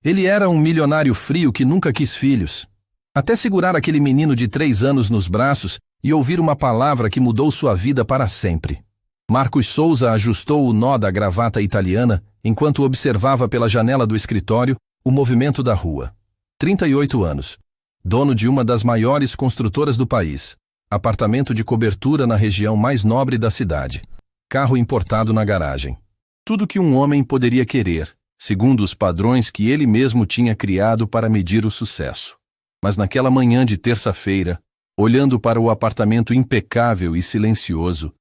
Ele era um milionário frio que nunca quis filhos. Até segurar aquele menino de 3 anos nos braços e ouvir uma palavra que mudou sua vida para sempre. Marcos Souza ajustou o nó da gravata italiana enquanto observava pela janela do escritório o movimento da rua. 38 anos. Dono de uma das maiores construtoras do país. Apartamento de cobertura na região mais nobre da cidade. Carro importado na garagem. Tudo que um homem poderia querer, segundo os padrões que ele mesmo tinha criado para medir o sucesso. Mas naquela manhã de terça-feira, olhando para o apartamento impecável e silencioso,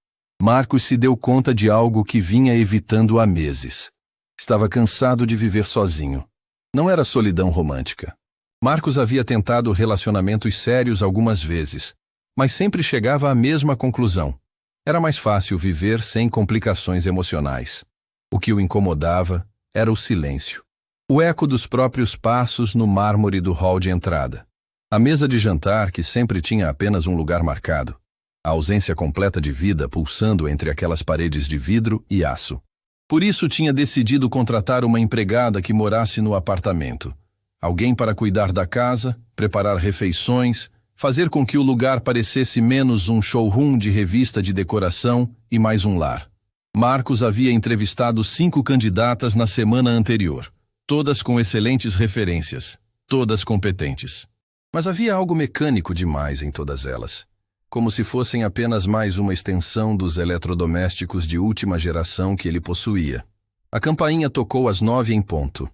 Marcos se deu conta de algo que vinha evitando há meses. Estava cansado de viver sozinho. Não era solidão romântica. Marcos havia tentado relacionamentos sérios algumas vezes, mas sempre chegava à mesma conclusão. Era mais fácil viver sem complicações emocionais. O que o incomodava era o silêncio. O eco dos próprios passos no mármore do hall de entrada. A mesa de jantar que sempre tinha apenas um lugar marcado. A ausência completa de vida pulsando entre aquelas paredes de vidro e aço. Por isso tinha decidido contratar uma empregada que morasse no apartamento. Alguém para cuidar da casa, preparar refeições, fazer com que o lugar parecesse menos um showroom de revista de decoração e mais um lar. Marcos havia entrevistado 5 candidatas na semana anterior, todas com excelentes referências, todas competentes. Mas havia algo mecânico demais em todas elas, como se fossem apenas mais uma extensão dos eletrodomésticos de última geração que ele possuía. A campainha tocou às 9 em ponto.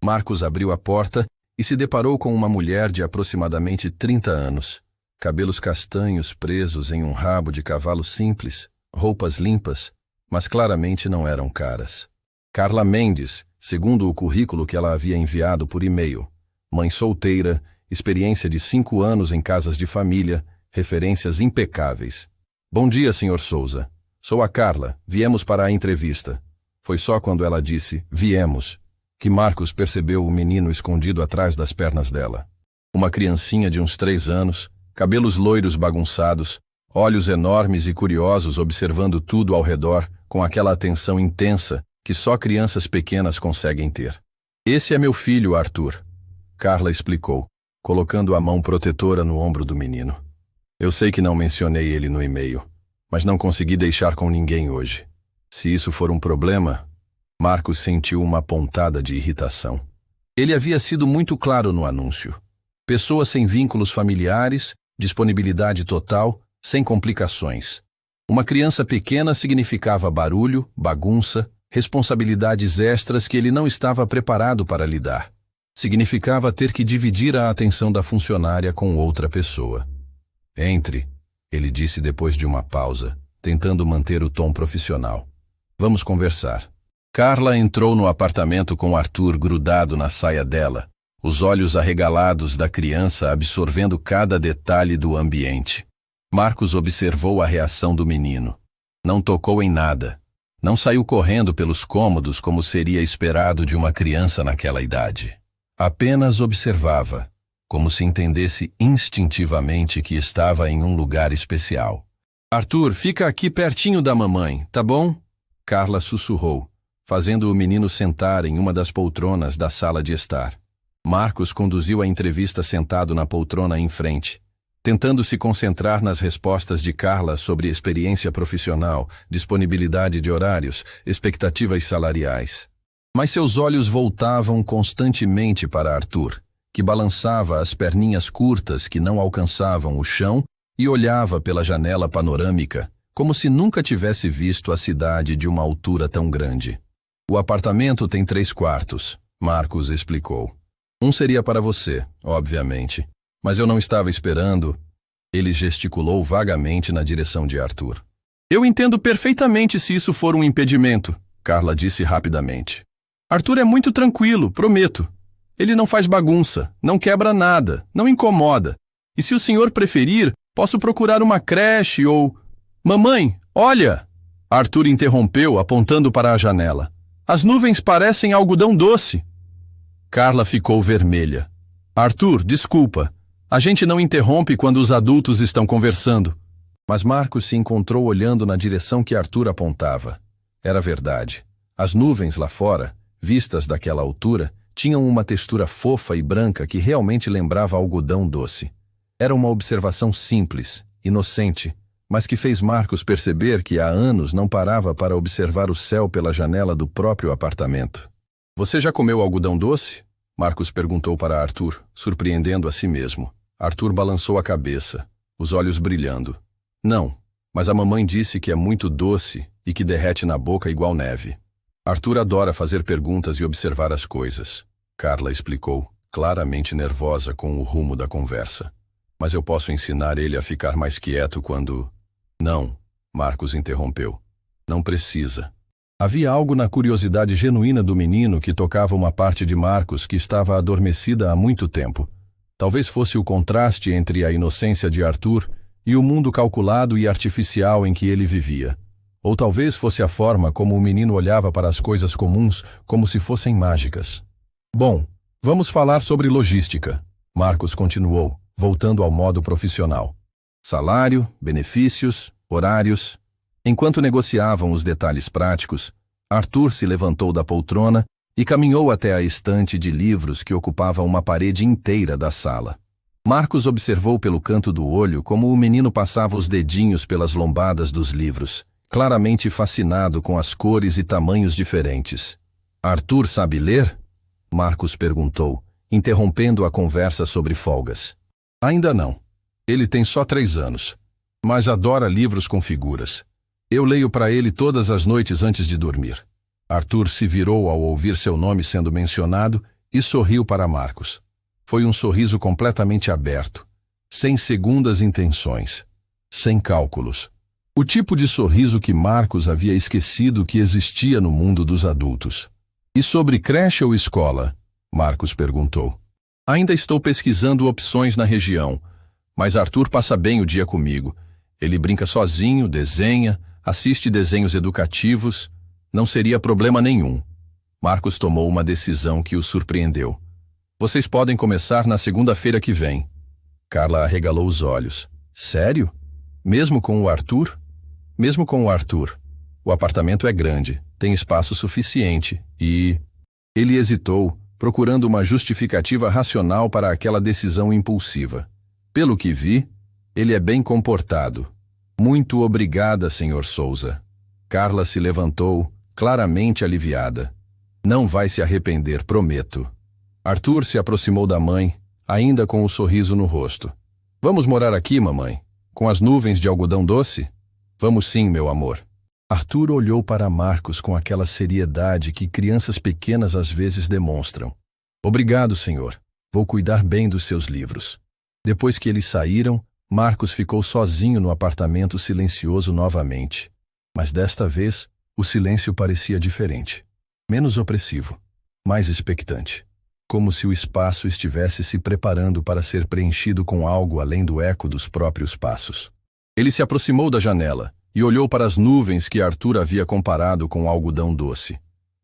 Marcos abriu a porta e se deparou com uma mulher de aproximadamente 30 anos. Cabelos castanhos presos em um rabo de cavalo simples, roupas limpas, mas claramente não eram caras. Carla Mendes, segundo o currículo que ela havia enviado por e-mail. Mãe solteira, experiência de 5 anos em casas de família, referências impecáveis. Bom dia, Sr. Souza. Sou a Carla, viemos para a entrevista. Foi só quando ela disse, viemos, que Marcos percebeu o menino escondido atrás das pernas dela. Uma criancinha de uns 3 anos, cabelos loiros bagunçados, olhos enormes e curiosos observando tudo ao redor com aquela atenção intensa que só crianças pequenas conseguem ter. Esse é meu filho, Arthur, Carla explicou, colocando a mão protetora no ombro do menino. Eu sei que não mencionei ele no e-mail, mas não consegui deixar com ninguém hoje. Se isso for um problema... Marcos sentiu uma pontada de irritação. Ele havia sido muito claro no anúncio. Pessoa sem vínculos familiares, disponibilidade total, sem complicações. Uma criança pequena significava barulho, bagunça, responsabilidades extras que ele não estava preparado para lidar. Significava ter que dividir a atenção da funcionária com outra pessoa. Entre, ele disse depois de uma pausa, tentando manter o tom profissional. Vamos conversar. Carla entrou no apartamento com Arthur grudado na saia dela, os olhos arregalados da criança absorvendo cada detalhe do ambiente. Marcos observou a reação do menino. Não tocou em nada. Não saiu correndo pelos cômodos como seria esperado de uma criança naquela idade. Apenas observava, como se entendesse instintivamente que estava em um lugar especial. Arthur, fica aqui pertinho da mamãe, tá bom? Carla sussurrou, fazendo o menino sentar em uma das poltronas da sala de estar. Marcos conduziu a entrevista sentado na poltrona em frente, tentando se concentrar nas respostas de Carla sobre experiência profissional, disponibilidade de horários, expectativas salariais. Mas seus olhos voltavam constantemente para Arthur, que balançava as perninhas curtas que não alcançavam o chão e olhava pela janela panorâmica, como se nunca tivesse visto a cidade de uma altura tão grande. O apartamento tem 3 quartos, Marcos explicou. Um seria para você, obviamente, mas eu não estava esperando. Ele gesticulou vagamente na direção de Arthur. Eu entendo perfeitamente se isso for um impedimento, Carla disse rapidamente. Arthur é muito tranquilo, prometo. Ele não faz bagunça, não quebra nada, não incomoda. E se o senhor preferir, posso procurar uma creche ou... Mamãe, olha! Arthur interrompeu, apontando para a janela. As nuvens parecem algodão doce. Carla ficou vermelha. Arthur, desculpa. A gente não interrompe quando os adultos estão conversando. Mas Marcos se encontrou olhando na direção que Arthur apontava. Era verdade. As nuvens lá fora, vistas daquela altura, tinham uma textura fofa e branca que realmente lembrava algodão doce. Era uma observação simples, inocente, mas que fez Marcos perceber que há anos não parava para observar o céu pela janela do próprio apartamento. Você já comeu algodão doce? Marcos perguntou para Arthur, surpreendendo a si mesmo. Arthur balançou a cabeça, os olhos brilhando. Não, mas a mamãe disse que é muito doce e que derrete na boca igual neve. Arthur adora fazer perguntas e observar as coisas. Carla explicou, claramente nervosa com o rumo da conversa. Mas eu posso ensinar ele a ficar mais quieto quando... Não, Marcos interrompeu. Não precisa. Havia algo na curiosidade genuína do menino que tocava uma parte de Marcos que estava adormecida há muito tempo. Talvez fosse o contraste entre a inocência de Arthur e o mundo calculado e artificial em que ele vivia. Ou talvez fosse a forma como o menino olhava para as coisas comuns como se fossem mágicas. Bom, vamos falar sobre logística, Marcos continuou, voltando ao modo profissional. Salário, benefícios, horários. Enquanto negociavam os detalhes práticos, Arthur se levantou da poltrona e caminhou até a estante de livros que ocupava uma parede inteira da sala. Marcos observou pelo canto do olho como o menino passava os dedinhos pelas lombadas dos livros, claramente fascinado com as cores e tamanhos diferentes. Arthur sabe ler? Marcos perguntou, interrompendo a conversa sobre folgas. Ainda não. Ele tem só 3 anos, mas adora livros com figuras. Eu leio para ele todas as noites antes de dormir. Arthur se virou ao ouvir seu nome sendo mencionado e sorriu para Marcos. Foi um sorriso completamente aberto, sem segundas intenções, sem cálculos. O tipo de sorriso que Marcos havia esquecido que existia no mundo dos adultos. E sobre creche ou escola? Marcos perguntou. Ainda estou pesquisando opções na região, mas Arthur passa bem o dia comigo. Ele brinca sozinho, desenha, assiste desenhos educativos. Não seria problema nenhum. Marcos tomou uma decisão que o surpreendeu. Vocês podem começar na segunda-feira que vem. Carla arregalou os olhos. Sério? Mesmo com o Arthur? Mesmo com o Arthur. O apartamento é grande, tem espaço suficiente e... Ele hesitou, procurando uma justificativa racional para aquela decisão impulsiva. Pelo que vi, ele é bem comportado. Muito obrigada, Sr. Souza. Carla se levantou, claramente aliviada. Não vai se arrepender, prometo. Arthur se aproximou da mãe, ainda com o sorriso no rosto. Vamos morar aqui, mamãe? Com as nuvens de algodão doce? Vamos sim, meu amor. Arthur olhou para Marcos com aquela seriedade que crianças pequenas às vezes demonstram. Obrigado, senhor. Vou cuidar bem dos seus livros. Depois que eles saíram, Marcos ficou sozinho no apartamento silencioso novamente. Mas desta vez, o silêncio parecia diferente. Menos opressivo, mais expectante. Como se o espaço estivesse se preparando para ser preenchido com algo além do eco dos próprios passos. Ele se aproximou da janela e olhou para as nuvens que Arthur havia comparado com algodão doce.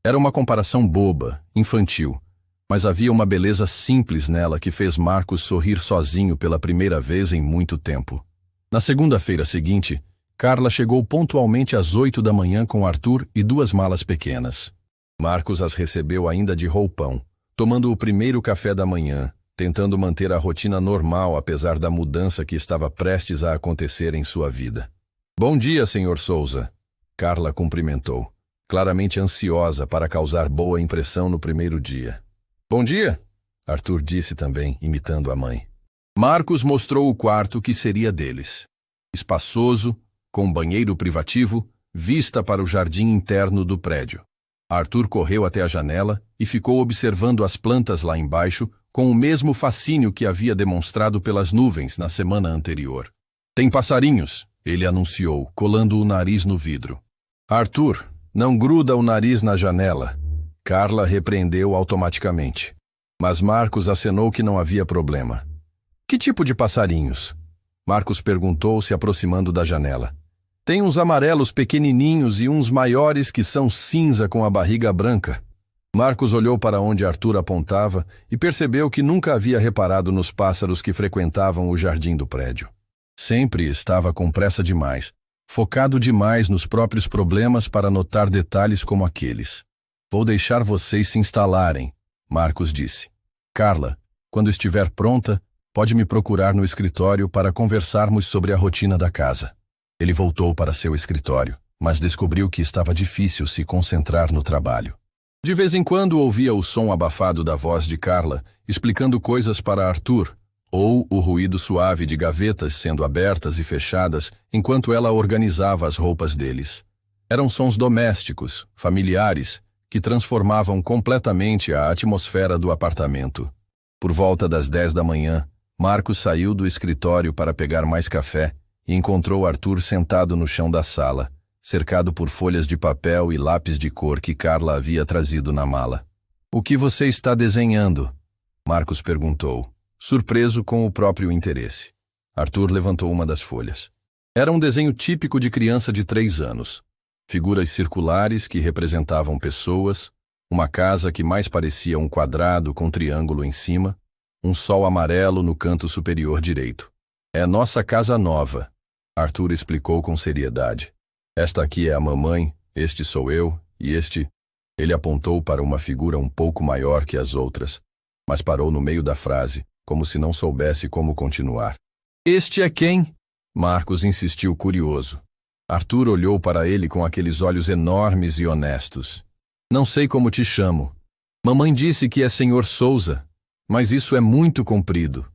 Era uma comparação boba, infantil, mas havia uma beleza simples nela que fez Marcos sorrir sozinho pela primeira vez em muito tempo. Na segunda-feira seguinte, Carla chegou pontualmente às 8 da manhã com Arthur e 2 malas pequenas. Marcos as recebeu ainda de roupão, tomando o primeiro café da manhã, tentando manter a rotina normal apesar da mudança que estava prestes a acontecer em sua vida. Bom dia, Sr. Souza. Carla cumprimentou, claramente ansiosa para causar boa impressão no primeiro dia. Bom dia, Arthur disse também, imitando a mãe. Marcos mostrou o quarto que seria deles. Espaçoso, com banheiro privativo, vista para o jardim interno do prédio. Arthur correu até a janela e ficou observando as plantas lá embaixo com o mesmo fascínio que havia demonstrado pelas nuvens na semana anterior. Tem passarinhos, ele anunciou, colando o nariz no vidro. Arthur, não gruda o nariz na janela. Carla repreendeu automaticamente. Mas Marcos acenou que não havia problema. Que tipo de passarinhos? Marcos perguntou, se aproximando da janela. Tem uns amarelos pequenininhos e uns maiores que são cinza com a barriga branca. Marcos olhou para onde Arthur apontava e percebeu que nunca havia reparado nos pássaros que frequentavam o jardim do prédio. Sempre estava com pressa demais, focado demais nos próprios problemas para notar detalhes como aqueles. Vou deixar vocês se instalarem, Marcos disse. Carla, quando estiver pronta, pode me procurar no escritório para conversarmos sobre a rotina da casa. Ele voltou para seu escritório, mas descobriu que estava difícil se concentrar no trabalho. De vez em quando ouvia o som abafado da voz de Carla, explicando coisas para Arthur, ou o ruído suave de gavetas sendo abertas e fechadas enquanto ela organizava as roupas deles. Eram sons domésticos, familiares, que transformavam completamente a atmosfera do apartamento. Por volta das 10 da manhã, Marcos saiu do escritório para pegar mais café e encontrou Arthur sentado no chão da sala, cercado por folhas de papel e lápis de cor que Carla havia trazido na mala. "O que você está desenhando?" Marcos perguntou, surpreso com o próprio interesse. Arthur levantou uma das folhas. Era um desenho típico de criança de 3 anos. Figuras circulares que representavam pessoas, uma casa que mais parecia um quadrado com triângulo em cima, um sol amarelo no canto superior direito. "É nossa casa nova", Arthur explicou com seriedade. "Esta aqui é a mamãe, este sou eu, e este..." Ele apontou para uma figura um pouco maior que as outras, mas parou no meio da frase, como se não soubesse como continuar. "Este é quem?" Marcos insistiu curioso. Arthur olhou para ele com aqueles olhos enormes e honestos. "Não sei como te chamo. Mamãe disse que é Sr. Souza, mas isso é muito comprido."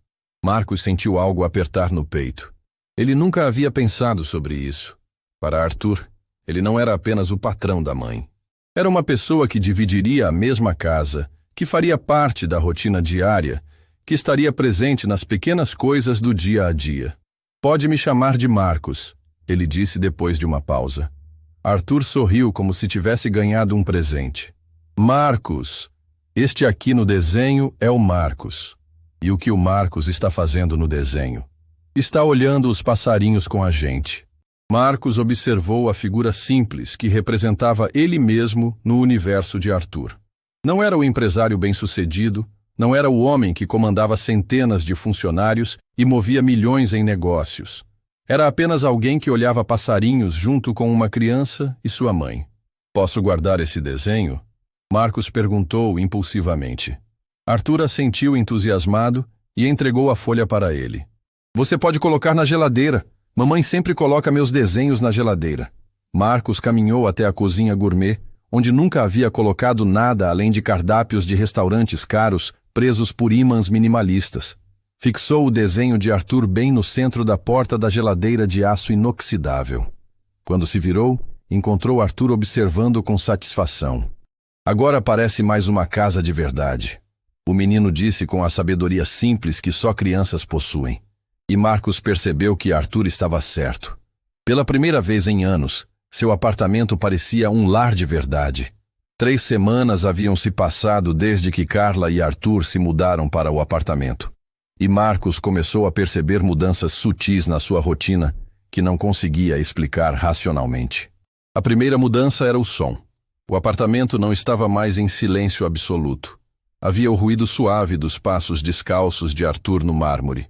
Marcos sentiu algo apertar no peito. Ele nunca havia pensado sobre isso. Para Arthur, ele não era apenas o patrão da mãe. Era uma pessoa que dividiria a mesma casa, que faria parte da rotina diária, que estaria presente nas pequenas coisas do dia a dia. "Pode me chamar de Marcos", ele disse depois de uma pausa. Arthur sorriu como se tivesse ganhado um presente. "Marcos, este aqui no desenho é o Marcos. E o que o Marcos está fazendo no desenho? Está olhando os passarinhos com a gente." Marcos observou a figura simples que representava ele mesmo no universo de Arthur. Não era o empresário bem-sucedido, não era o homem que comandava centenas de funcionários e movia milhões em negócios. Era apenas alguém que olhava passarinhos junto com uma criança e sua mãe. "Posso guardar esse desenho?" Marcos perguntou impulsivamente. Arthur assentiu entusiasmado e entregou a folha para ele. "Você pode colocar na geladeira. Mamãe sempre coloca meus desenhos na geladeira." Marcos caminhou até a cozinha gourmet, onde nunca havia colocado nada além de cardápios de restaurantes caros presos por ímãs minimalistas. Fixou o desenho de Arthur bem no centro da porta da geladeira de aço inoxidável. Quando se virou, encontrou Arthur observando com satisfação. "Agora parece mais uma casa de verdade", o menino disse com a sabedoria simples que só crianças possuem. E Marcos percebeu que Arthur estava certo. Pela primeira vez em anos, seu apartamento parecia um lar de verdade. 3 semanas haviam se passado desde que Carla e Arthur se mudaram para o apartamento. E Marcos começou a perceber mudanças sutis na sua rotina que não conseguia explicar racionalmente. A primeira mudança era o som. O apartamento não estava mais em silêncio absoluto. Havia o ruído suave dos passos descalços de Arthur no mármore.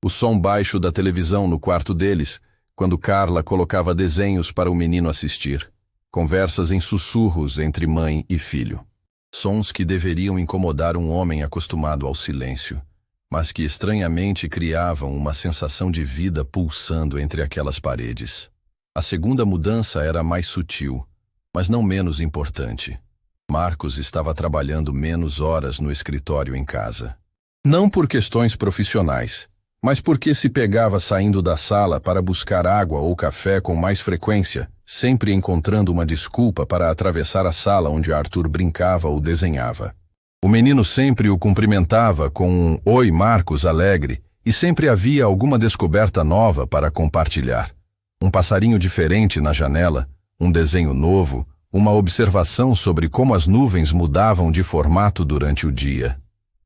O som baixo da televisão no quarto deles, quando Carla colocava desenhos para o menino assistir. Conversas em sussurros entre mãe e filho. Sons que deveriam incomodar um homem acostumado ao silêncio, mas que estranhamente criavam uma sensação de vida pulsando entre aquelas paredes. A segunda mudança era mais sutil, mas não menos importante. Marcos estava trabalhando menos horas no escritório em casa. Não por questões profissionais, mas porque se pegava saindo da sala para buscar água ou café com mais frequência, sempre encontrando uma desculpa para atravessar a sala onde Arthur brincava ou desenhava. O menino sempre o cumprimentava com um "Oi, Marcos" alegre, e sempre havia alguma descoberta nova para compartilhar. Um passarinho diferente na janela, um desenho novo, uma observação sobre como as nuvens mudavam de formato durante o dia.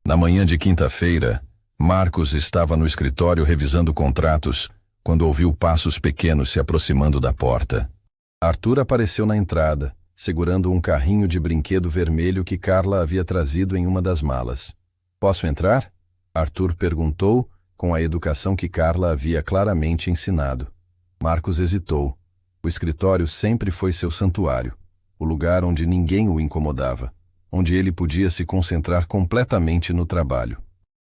Na manhã de quinta-feira, Marcos estava no escritório revisando contratos, quando ouviu passos pequenos se aproximando da porta. Arthur apareceu na entrada, segurando um carrinho de brinquedo vermelho que Carla havia trazido em uma das malas. "Posso entrar?" Arthur perguntou, com a educação que Carla havia claramente ensinado. Marcos hesitou. O escritório sempre foi seu santuário, o lugar onde ninguém o incomodava, onde ele podia se concentrar completamente no trabalho.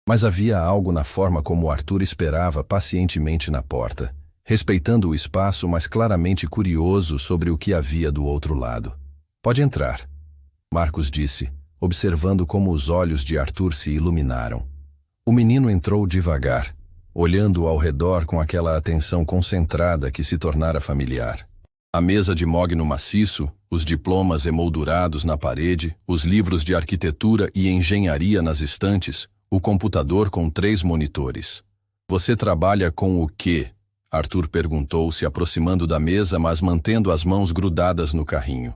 Mas havia algo na forma como Arthur esperava pacientemente na porta, respeitando o espaço, mas claramente curioso sobre o que havia do outro lado. Pode entrar, Marcos disse, observando como os olhos de Arthur se iluminaram. O menino entrou devagar, olhando ao redor com aquela atenção concentrada que se tornara familiar. A mesa de mogno maciço, os diplomas emoldurados na parede, os livros de arquitetura e engenharia nas estantes, o computador com 3 monitores. Você trabalha com o quê? Arthur perguntou, se aproximando da mesa, mas mantendo as mãos grudadas no carrinho.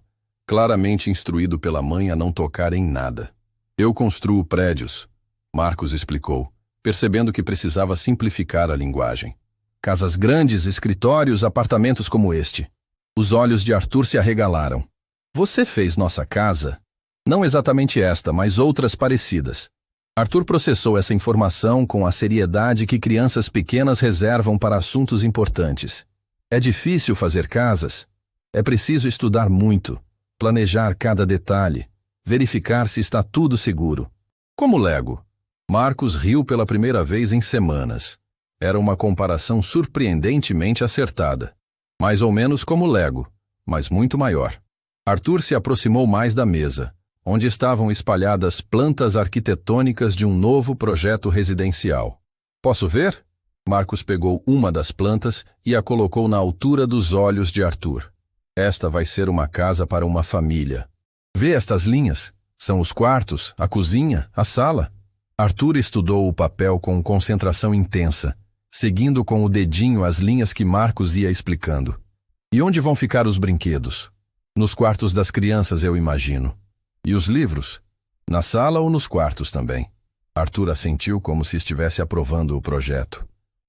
Claramente instruído pela mãe a não tocar em nada. Eu construo prédios, Marcos explicou, percebendo que precisava simplificar a linguagem. Casas grandes, escritórios, apartamentos como este. Os olhos de Arthur se arregalaram. Você fez nossa casa? Não exatamente esta, mas outras parecidas. Arthur processou essa informação com a seriedade que crianças pequenas reservam para assuntos importantes. É difícil fazer casas. É preciso estudar muito, planejar cada detalhe, verificar se está tudo seguro. Como Lego. Marcos riu pela primeira vez em semanas. Era uma comparação surpreendentemente acertada. Mais ou menos como Lego, mas muito maior. Arthur se aproximou mais da mesa, onde estavam espalhadas plantas arquitetônicas de um novo projeto residencial. Posso ver? Marcos pegou uma das plantas e a colocou na altura dos olhos de Arthur. Esta vai ser uma casa para uma família. Vê estas linhas? São os quartos, a cozinha, a sala. Arthur estudou o papel com concentração intensa, seguindo com o dedinho as linhas que Marcos ia explicando. E onde vão ficar os brinquedos? Nos quartos das crianças, eu imagino. E os livros? Na sala ou nos quartos também? Arthur assentiu como se estivesse aprovando o projeto.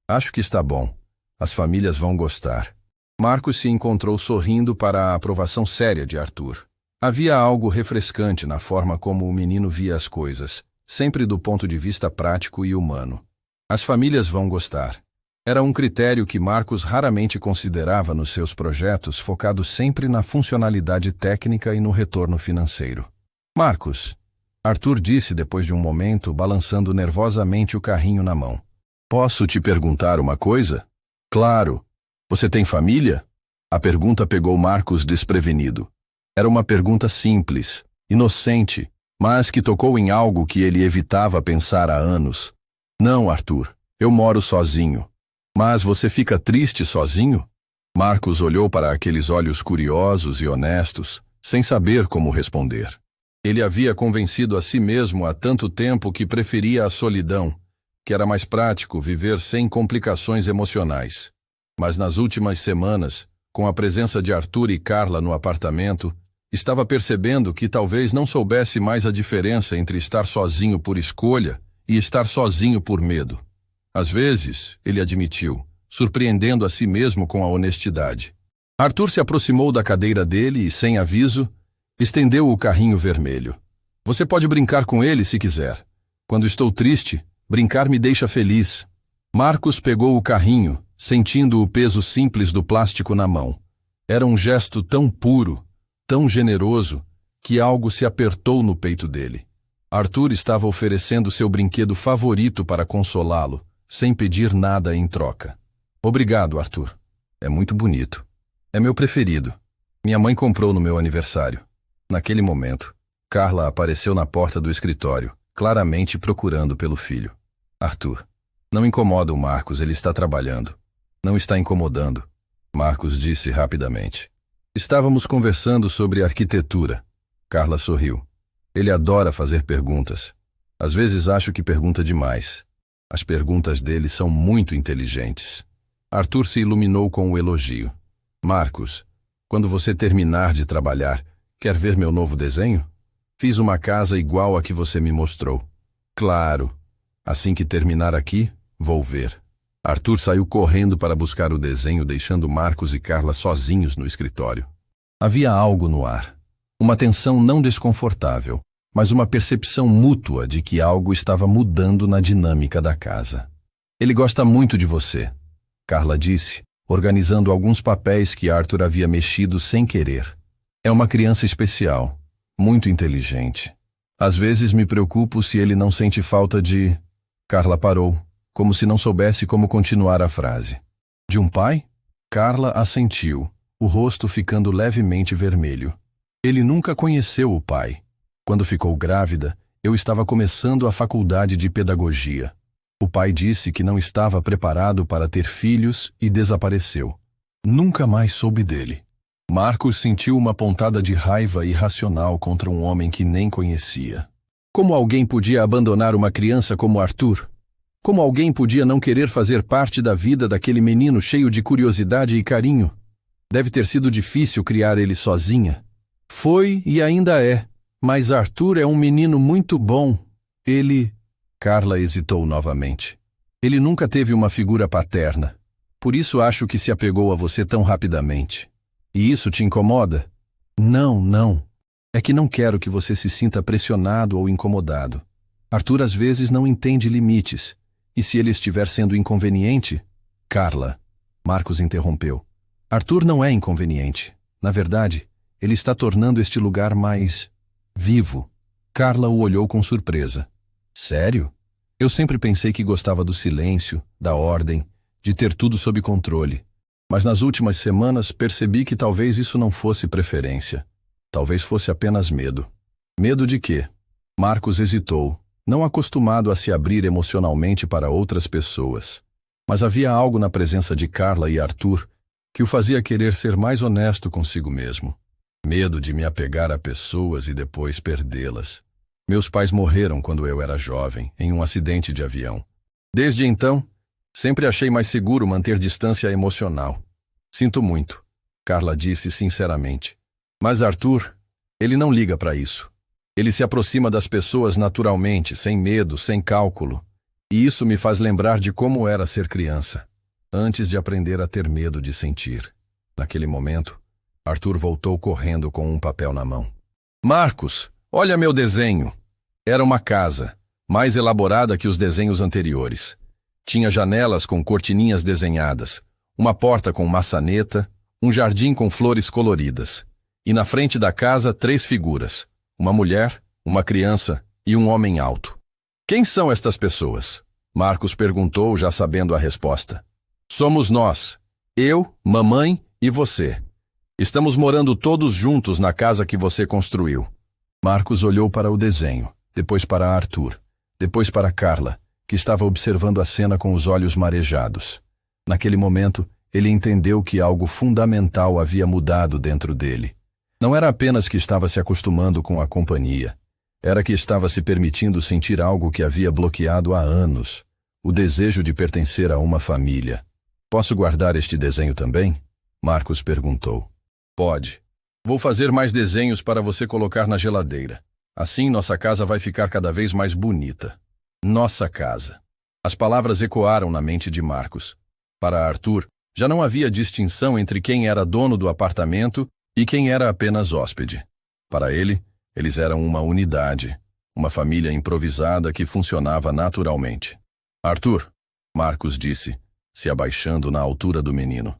Acho que está bom. As famílias vão gostar. Marcos se encontrou sorrindo para a aprovação séria de Arthur. Havia algo refrescante na forma como o menino via as coisas, sempre do ponto de vista prático e humano. As famílias vão gostar. Era um critério que Marcos raramente considerava nos seus projetos, focado sempre na funcionalidade técnica e no retorno financeiro. Marcos, Arthur disse depois de um momento, balançando nervosamente o carrinho na mão. Posso te perguntar uma coisa? Claro. Você tem família? A pergunta pegou Marcos desprevenido. Era uma pergunta simples, inocente, mas que tocou em algo que ele evitava pensar há anos. Não, Arthur, eu moro sozinho. Mas você fica triste sozinho? Marcos olhou para aqueles olhos curiosos e honestos, sem saber como responder. Ele havia convencido a si mesmo há tanto tempo que preferia a solidão, que era mais prático viver sem complicações emocionais. Mas nas últimas semanas, com a presença de Arthur e Carla no apartamento, estava percebendo que talvez não soubesse mais a diferença entre estar sozinho por escolha e estar sozinho por medo. Às vezes, ele admitiu, surpreendendo a si mesmo com a honestidade. Arthur se aproximou da cadeira dele e, sem aviso, estendeu o carrinho vermelho. Você pode brincar com ele se quiser. Quando estou triste, brincar me deixa feliz. Marcos pegou o carrinho, sentindo o peso simples do plástico na mão. Era um gesto tão puro, tão generoso, que algo se apertou no peito dele. Arthur estava oferecendo seu brinquedo favorito para consolá-lo, sem pedir nada em troca. Obrigado, Arthur. É muito bonito. É meu preferido. Minha mãe comprou no meu aniversário. Naquele momento, Carla apareceu na porta do escritório, claramente procurando pelo filho. Arthur, não incomoda o Marcos, ele está trabalhando. Não está incomodando, Marcos disse rapidamente. Estávamos conversando sobre arquitetura. Carla sorriu. Ele adora fazer perguntas. Às vezes acho que pergunta demais. As perguntas dele são muito inteligentes. Arthur se iluminou com o elogio. Marcos, quando você terminar de trabalhar, quer ver meu novo desenho? Fiz uma casa igual a que você me mostrou. Claro. Assim que terminar aqui, vou ver. Arthur saiu correndo para buscar o desenho, deixando Marcos e Carla sozinhos no escritório. Havia algo no ar. Uma tensão não desconfortável, mas uma percepção mútua de que algo estava mudando na dinâmica da casa. Ele gosta muito de você, Carla disse, organizando alguns papéis que Arthur havia mexido sem querer. É uma criança especial, muito inteligente. Às vezes me preocupo se ele não sente falta de... Carla parou, como se não soubesse como continuar a frase. De um pai? Carla assentiu, o rosto ficando levemente vermelho. Ele nunca conheceu o pai. Quando ficou grávida, eu estava começando a faculdade de pedagogia. O pai disse que não estava preparado para ter filhos e desapareceu. Nunca mais soube dele. Marcos sentiu uma pontada de raiva irracional contra um homem que nem conhecia. Como alguém podia abandonar uma criança como Arthur? Como alguém podia não querer fazer parte da vida daquele menino cheio de curiosidade e carinho? Deve ter sido difícil criar ele sozinha. Foi e ainda é, mas Arthur é um menino muito bom. Ele... Carla hesitou novamente. Ele nunca teve uma figura paterna. Por isso acho que se apegou a você tão rapidamente. E isso te incomoda? Não, não. É que não quero que você se sinta pressionado ou incomodado. Arthur às vezes não entende limites. E se ele estiver sendo inconveniente? Carla, Marcos interrompeu. Arthur não é inconveniente. Na verdade, ele está tornando este lugar mais... vivo. Carla o olhou com surpresa. Sério? Eu sempre pensei que gostava do silêncio, da ordem, de ter tudo sob controle. Mas nas últimas semanas percebi que talvez isso não fosse preferência. Talvez fosse apenas medo. Medo de quê? Marcos hesitou, não acostumado a se abrir emocionalmente para outras pessoas. Mas havia algo na presença de Carla e Arthur que o fazia querer ser mais honesto consigo mesmo. Medo de me apegar a pessoas e depois perdê-las. Meus pais morreram quando eu era jovem, em um acidente de avião. Desde então, sempre achei mais seguro manter distância emocional. Sinto muito, Carla disse sinceramente. Mas Arthur, ele não liga para isso. Ele se aproxima das pessoas naturalmente, sem medo, sem cálculo. E isso me faz lembrar de como era ser criança, antes de aprender a ter medo de sentir. Naquele momento, Arthur voltou correndo com um papel na mão. Marcos, olha meu desenho. Era uma casa, mais elaborada que os desenhos anteriores. Tinha janelas com cortininhas desenhadas, uma porta com maçaneta, um jardim com flores coloridas. E na frente da casa 3 figuras, uma mulher, uma criança e um homem alto. Quem são estas pessoas? Marcos perguntou, já sabendo a resposta. Somos nós, eu, mamãe e você. Estamos morando todos juntos na casa que você construiu. Marcos olhou para o desenho, depois para Arthur, depois para Carla, que estava observando a cena com os olhos marejados. Naquele momento, ele entendeu que algo fundamental havia mudado dentro dele. Não era apenas que estava se acostumando com a companhia. Era que estava se permitindo sentir algo que havia bloqueado há anos. O desejo de pertencer a uma família. Posso guardar este desenho também? Marcos perguntou. Pode. Vou fazer mais desenhos para você colocar na geladeira. Assim nossa casa vai ficar cada vez mais bonita. Nossa casa. As palavras ecoaram na mente de Marcos. Para Arthur, já não havia distinção entre quem era dono do apartamento e quem era apenas hóspede. Para ele, eles eram uma unidade, uma família improvisada que funcionava naturalmente. Arthur, Marcos disse, se abaixando na altura do menino.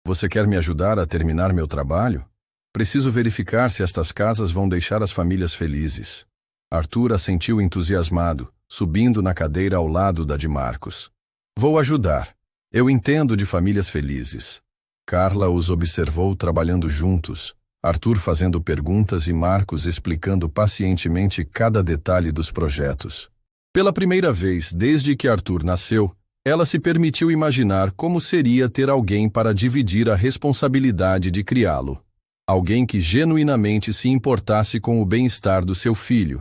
Você quer me ajudar a terminar meu trabalho? Preciso verificar se estas casas vão deixar as famílias felizes. Arthur assentiu entusiasmado, subindo na cadeira ao lado da de Marcos. Vou ajudar. Eu entendo de famílias felizes. Carla os observou trabalhando juntos, Arthur fazendo perguntas e Marcos explicando pacientemente cada detalhe dos projetos. Pela primeira vez desde que Arthur nasceu, ela se permitiu imaginar como seria ter alguém para dividir a responsabilidade de criá-lo. Alguém que genuinamente se importasse com o bem-estar do seu filho.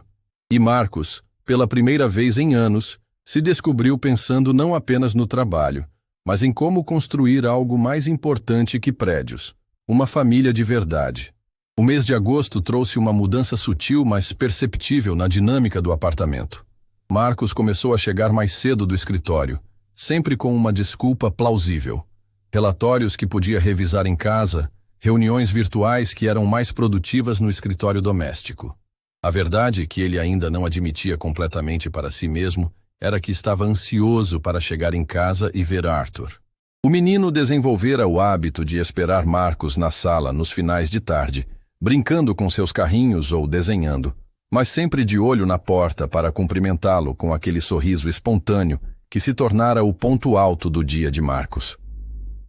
E Marcos, pela primeira vez em anos, se descobriu pensando não apenas no trabalho, mas em como construir algo mais importante que prédios, uma família de verdade. O mês de agosto trouxe uma mudança sutil, mas perceptível na dinâmica do apartamento. Marcos começou a chegar mais cedo do escritório, sempre com uma desculpa plausível. Relatórios que podia revisar em casa, reuniões virtuais que eram mais produtivas no escritório doméstico. A verdade, que ele ainda não admitia completamente para si mesmo, era que estava ansioso para chegar em casa e ver Arthur. O menino desenvolvera o hábito de esperar Marcos na sala nos finais de tarde, brincando com seus carrinhos ou desenhando, mas sempre de olho na porta para cumprimentá-lo com aquele sorriso espontâneo que se tornara o ponto alto do dia de Marcos.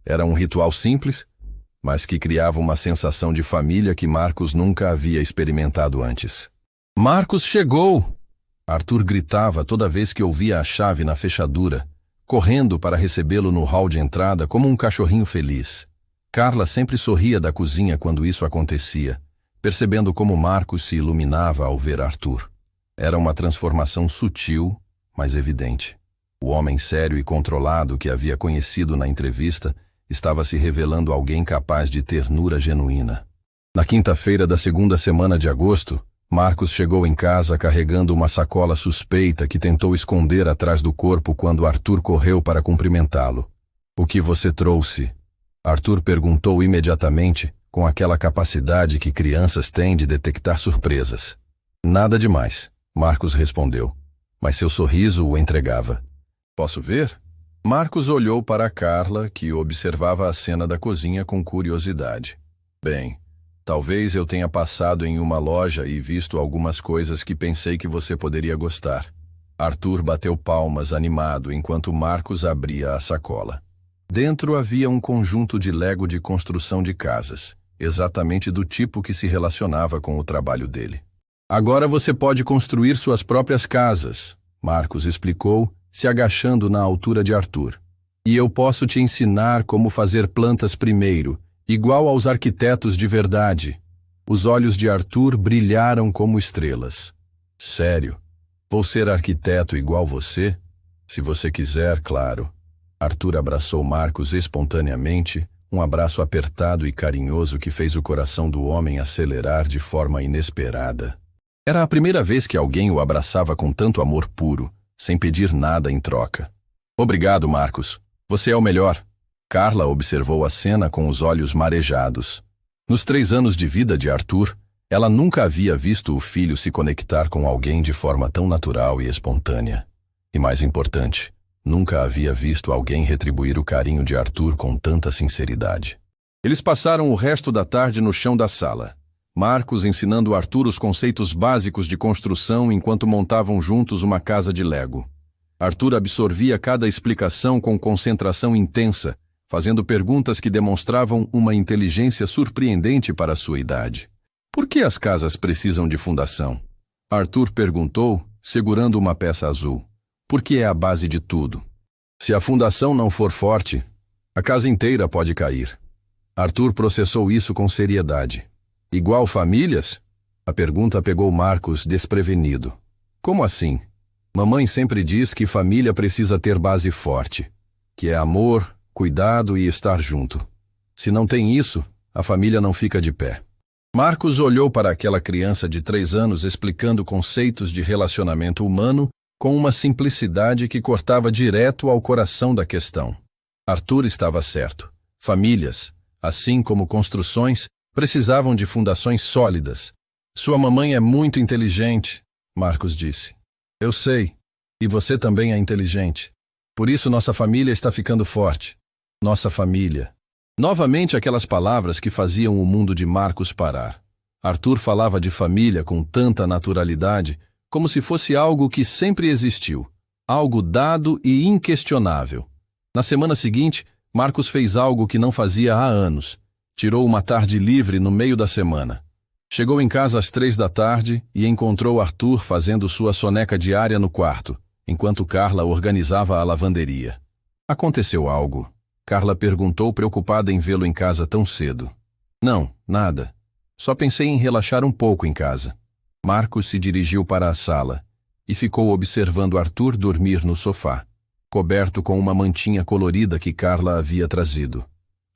Era um ritual simples, mas que criava uma sensação de família que Marcos nunca havia experimentado antes. Marcos chegou! Arthur gritava toda vez que ouvia a chave na fechadura, correndo para recebê-lo no hall de entrada como um cachorrinho feliz. Carla sempre sorria da cozinha quando isso acontecia, percebendo como Marcos se iluminava ao ver Arthur. Era uma transformação sutil, mas evidente. O homem sério e controlado que havia conhecido na entrevista estava se revelando alguém capaz de ternura genuína. Na quinta-feira da segunda semana de agosto, Marcos chegou em casa carregando uma sacola suspeita que tentou esconder atrás do corpo quando Arthur correu para cumprimentá-lo. "O que você trouxe?" Arthur perguntou imediatamente, com aquela capacidade que crianças têm de detectar surpresas. "Nada demais", Marcos respondeu, mas seu sorriso o entregava. "Posso ver?" Marcos olhou para Carla, que observava a cena da cozinha com curiosidade. "Bem, talvez eu tenha passado em uma loja e visto algumas coisas que pensei que você poderia gostar." Arthur bateu palmas animado enquanto Marcos abria a sacola. Dentro havia um conjunto de Lego de construção de casas, exatamente do tipo que se relacionava com o trabalho dele. "Agora você pode construir suas próprias casas", Marcos explicou, se agachando na altura de Arthur. "E eu posso te ensinar como fazer plantas primeiro, igual aos arquitetos de verdade." Os olhos de Arthur brilharam como estrelas. "Sério? Vou ser arquiteto igual você? Se você quiser, claro." Arthur abraçou Marcos espontaneamente, um abraço apertado e carinhoso que fez o coração do homem acelerar de forma inesperada. Era a primeira vez que alguém o abraçava com tanto amor puro, sem pedir nada em troca. "Obrigado, Marcos. Você é o melhor." Carla observou a cena com os olhos marejados. Nos 3 anos de vida de Arthur, ela nunca havia visto o filho se conectar com alguém de forma tão natural e espontânea. E mais importante, nunca havia visto alguém retribuir o carinho de Arthur com tanta sinceridade. Eles passaram o resto da tarde no chão da sala. Marcos ensinando Arthur os conceitos básicos de construção enquanto montavam juntos uma casa de Lego. Arthur absorvia cada explicação com concentração intensa, fazendo perguntas que demonstravam uma inteligência surpreendente para a sua idade. "Por que as casas precisam de fundação?" Arthur perguntou, segurando uma peça azul. "Porque é a base de tudo. Se a fundação não for forte, a casa inteira pode cair." Arthur processou isso com seriedade. "Igual famílias?" A pergunta pegou Marcos desprevenido. "Como assim?" "Mamãe sempre diz que família precisa ter base forte, que é amor, cuidado e estar junto. Se não tem isso, a família não fica de pé." Marcos olhou para aquela criança de 3 anos explicando conceitos de relacionamento humano com uma simplicidade que cortava direto ao coração da questão. Arthur estava certo. Famílias, assim como construções, precisavam de fundações sólidas. "Sua mamãe é muito inteligente", Marcos disse. "Eu sei. E você também é inteligente. Por isso nossa família está ficando forte. Nossa família." Novamente aquelas palavras que faziam o mundo de Marcos parar. Arthur falava de família com tanta naturalidade, como se fosse algo que sempre existiu, algo dado e inquestionável. Na semana seguinte, Marcos fez algo que não fazia há anos. Tirou uma tarde livre no meio da semana. Chegou em casa às 3 da tarde e encontrou Arthur fazendo sua soneca diária no quarto, enquanto Carla organizava a lavanderia. "Aconteceu algo?" Carla perguntou, preocupada em vê-lo em casa tão cedo. "Não, nada. Só pensei em relaxar um pouco em casa." Marcos se dirigiu para a sala e ficou observando Arthur dormir no sofá, coberto com uma mantinha colorida que Carla havia trazido.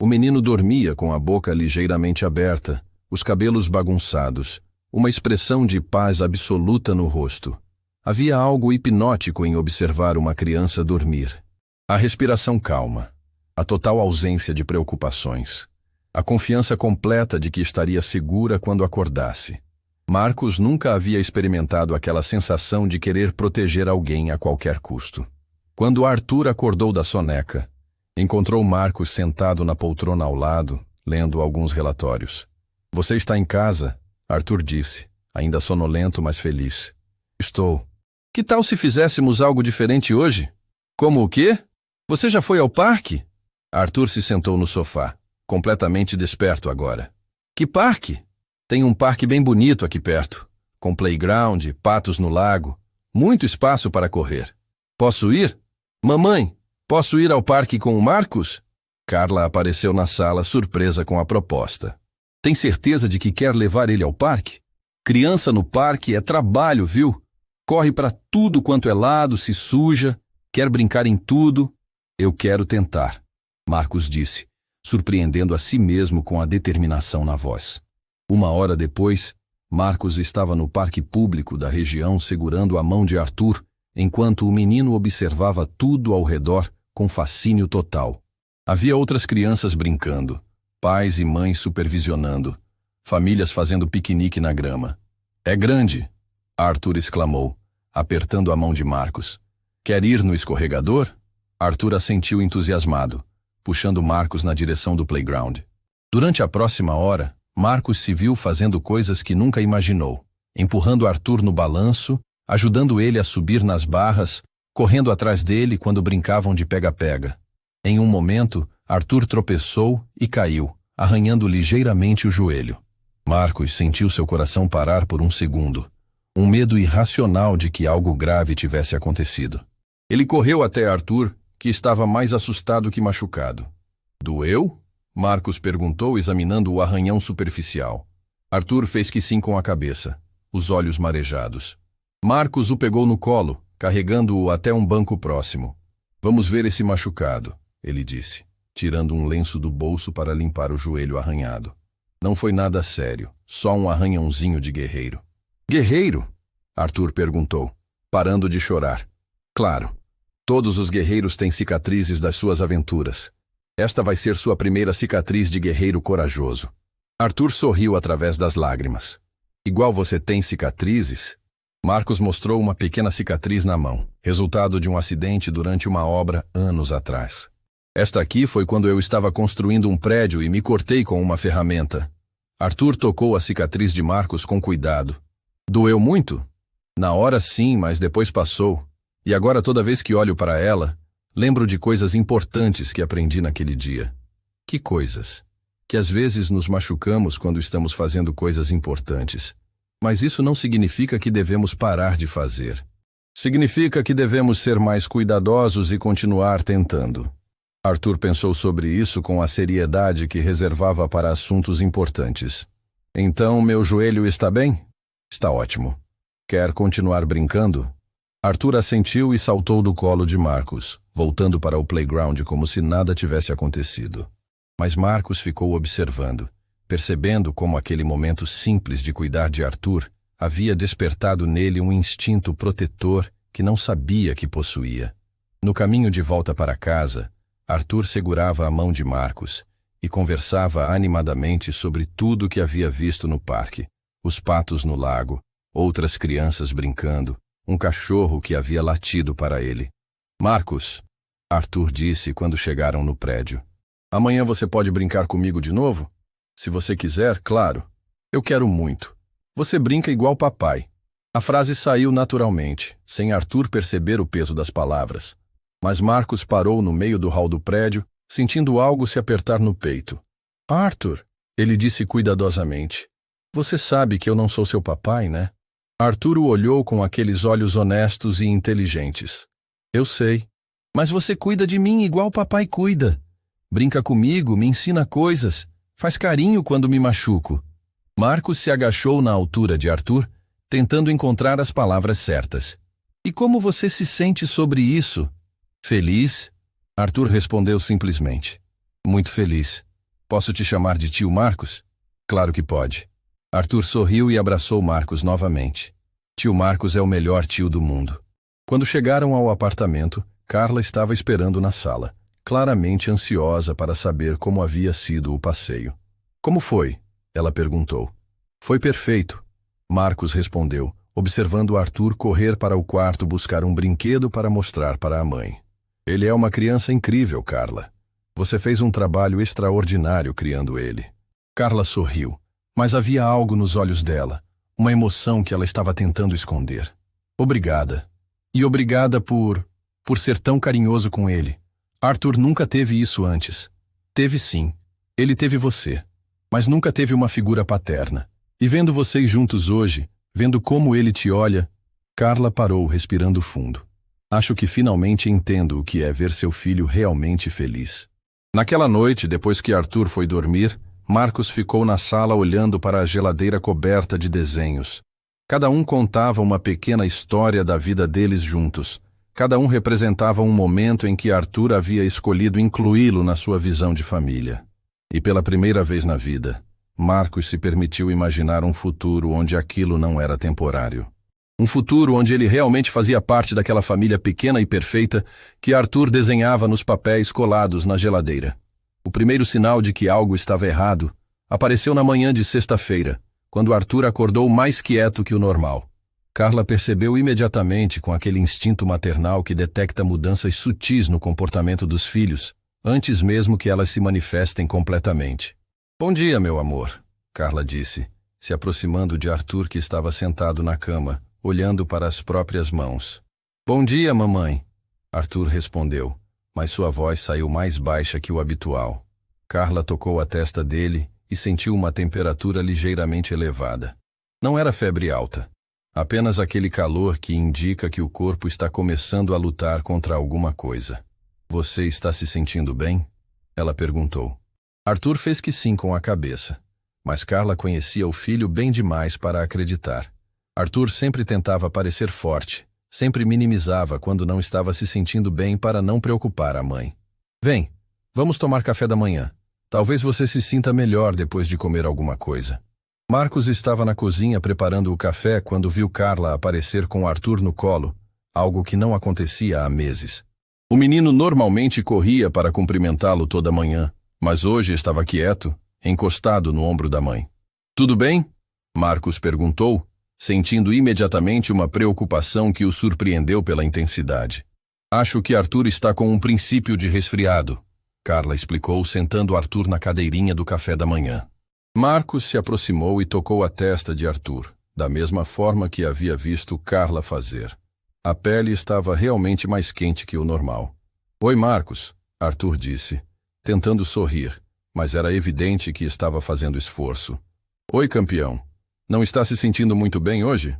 O menino dormia com a boca ligeiramente aberta, os cabelos bagunçados, uma expressão de paz absoluta no rosto. Havia algo hipnótico em observar uma criança dormir. A respiração calma, a total ausência de preocupações, a confiança completa de que estaria segura quando acordasse. Marcos nunca havia experimentado aquela sensação de querer proteger alguém a qualquer custo. Quando Arthur acordou da soneca, encontrou Marcos sentado na poltrona ao lado, lendo alguns relatórios. "Você está em casa?" Arthur disse, ainda sonolento, mas feliz. Estou. Que tal se fizéssemos algo diferente hoje? Como o quê? Você já foi ao parque? Arthur se sentou no sofá, completamente desperto agora. Que parque? Tem um parque bem bonito aqui perto, com playground, patos no lago, muito espaço para correr. Posso ir? Mamãe, posso ir ao parque com o Marcos? Carla apareceu na sala, surpresa com a proposta. Tem certeza de que quer levar ele ao parque? Criança no parque é trabalho, viu? Corre para tudo quanto é lado, se suja, quer brincar em tudo. Eu quero tentar, Marcos disse, surpreendendo a si mesmo com a determinação na voz. 1 hora depois, Marcos estava no parque público da região segurando a mão de Arthur, enquanto o menino observava tudo ao redor com fascínio total. Havia outras crianças brincando, pais e mães supervisionando, famílias fazendo piquenique na grama. É grande, Arthur exclamou, apertando a mão de Marcos. Quer ir no escorregador? Arthur assentiu entusiasmado, puxando Marcos na direção do playground. Durante a próxima hora, Marcos se viu fazendo coisas que nunca imaginou, empurrando Arthur no balanço, ajudando ele a subir nas barras, correndo atrás dele quando brincavam de pega-pega. Em um momento, Arthur tropeçou e caiu, arranhando ligeiramente o joelho. Marcos sentiu seu coração parar por um segundo, um medo irracional de que algo grave tivesse acontecido. Ele correu até Arthur, que estava mais assustado que machucado. Doeu? Marcos perguntou, examinando o arranhão superficial. Arthur fez que sim com a cabeça, os olhos marejados. Marcos o pegou no colo, carregando-o até um banco próximo. Vamos ver esse machucado, ele disse, tirando um lenço do bolso para limpar o joelho arranhado. Não foi nada sério, só um arranhãozinho de guerreiro. Guerreiro? Arthur perguntou, parando de chorar. Claro, todos os guerreiros têm cicatrizes das suas aventuras. Esta vai ser sua primeira cicatriz de guerreiro corajoso. Arthur sorriu através das lágrimas. Igual você tem cicatrizes? Marcos mostrou uma pequena cicatriz na mão, resultado de um acidente durante uma obra anos atrás. Esta aqui foi quando eu estava construindo um prédio e me cortei com uma ferramenta. Arthur tocou a cicatriz de Marcos com cuidado. Doeu muito? Na hora sim, mas depois passou. E agora toda vez que olho para ela, lembro de coisas importantes que aprendi naquele dia. Que coisas? Que às vezes nos machucamos quando estamos fazendo coisas importantes. Mas isso não significa que devemos parar de fazer. Significa que devemos ser mais cuidadosos e continuar tentando. Arthur pensou sobre isso com a seriedade que reservava para assuntos importantes. Então, meu joelho está bem? Está ótimo. Quer continuar brincando? Arthur assentiu e saltou do colo de Marcos, voltando para o playground como se nada tivesse acontecido. Mas Marcos ficou observando, percebendo como aquele momento simples de cuidar de Arthur havia despertado nele um instinto protetor que não sabia que possuía. No caminho de volta para casa, Arthur segurava a mão de Marcos e conversava animadamente sobre tudo que havia visto no parque, os patos no lago, outras crianças brincando, um cachorro que havia latido para ele. Marcos, Arthur disse quando chegaram no prédio. Amanhã você pode brincar comigo de novo? Se você quiser, claro. Eu quero muito. Você brinca igual papai. A frase saiu naturalmente, sem Arthur perceber o peso das palavras. Mas Marcos parou no meio do hall do prédio, sentindo algo se apertar no peito. Arthur, ele disse cuidadosamente. Você sabe que eu não sou seu papai, né? Arthur o olhou com aqueles olhos honestos e inteligentes. Eu sei. Mas você cuida de mim igual papai cuida. Brinca comigo, me ensina coisas, faz carinho quando me machuco. Marcos se agachou na altura de Arthur, tentando encontrar as palavras certas. E como você se sente sobre isso? Feliz? Arthur respondeu simplesmente. Muito feliz. Posso te chamar de tio Marcos? Claro que pode. Arthur sorriu e abraçou Marcos novamente. Tio Marcos é o melhor tio do mundo. Quando chegaram ao apartamento, Carla estava esperando na sala, claramente ansiosa para saber como havia sido o passeio. Como foi? Ela perguntou. Foi perfeito, Marcos respondeu, observando Arthur correr para o quarto buscar um brinquedo para mostrar para a mãe. Ele é uma criança incrível, Carla. Você fez um trabalho extraordinário criando ele. Carla sorriu, mas havia algo nos olhos dela, uma emoção que ela estava tentando esconder. Obrigada. E obrigada por ser tão carinhoso com ele. Arthur nunca teve isso antes. Teve sim. Ele teve você. Mas nunca teve uma figura paterna. E vendo vocês juntos hoje, vendo como ele te olha, Carla parou, respirando fundo. Acho que finalmente entendo o que é ver seu filho realmente feliz. Naquela noite, depois que Arthur foi dormir, Marcos ficou na sala olhando para a geladeira coberta de desenhos. Cada um contava uma pequena história da vida deles juntos. Cada um representava um momento em que Arthur havia escolhido incluí-lo na sua visão de família. E pela primeira vez na vida, Marcos se permitiu imaginar um futuro onde aquilo não era temporário. Um futuro onde ele realmente fazia parte daquela família pequena e perfeita que Arthur desenhava nos papéis colados na geladeira. O primeiro sinal de que algo estava errado apareceu na manhã de sexta-feira, quando Arthur acordou mais quieto que o normal. Carla percebeu imediatamente, com aquele instinto maternal que detecta mudanças sutis no comportamento dos filhos, antes mesmo que elas se manifestem completamente. "Bom dia, meu amor", Carla disse, se aproximando de Arthur, que estava sentado na cama, olhando para as próprias mãos. "Bom dia, mamãe", Arthur respondeu, mas sua voz saiu mais baixa que o habitual. Carla tocou a testa dele e sentiu uma temperatura ligeiramente elevada. Não era febre alta, apenas aquele calor que indica que o corpo está começando a lutar contra alguma coisa. "Você está se sentindo bem?", ela perguntou. Arthur fez que sim com a cabeça, mas Carla conhecia o filho bem demais para acreditar. Arthur sempre tentava parecer forte, sempre minimizava quando não estava se sentindo bem para não preocupar a mãe. "Vem, vamos tomar café da manhã. Talvez você se sinta melhor depois de comer alguma coisa." Marcos estava na cozinha preparando o café quando viu Carla aparecer com Arthur no colo, algo que não acontecia há meses. O menino normalmente corria para cumprimentá-lo toda manhã, mas hoje estava quieto, encostado no ombro da mãe. "Tudo bem?", Marcos perguntou, sentindo imediatamente uma preocupação que o surpreendeu pela intensidade. "Acho que Arthur está com um princípio de resfriado", Carla explicou, sentando Arthur na cadeirinha do café da manhã. Marcos se aproximou e tocou a testa de Arthur, da mesma forma que havia visto Carla fazer. A pele estava realmente mais quente que o normal. "Oi, Marcos", Arthur disse, tentando sorrir, mas era evidente que estava fazendo esforço. "Oi, campeão. Não está se sentindo muito bem hoje?"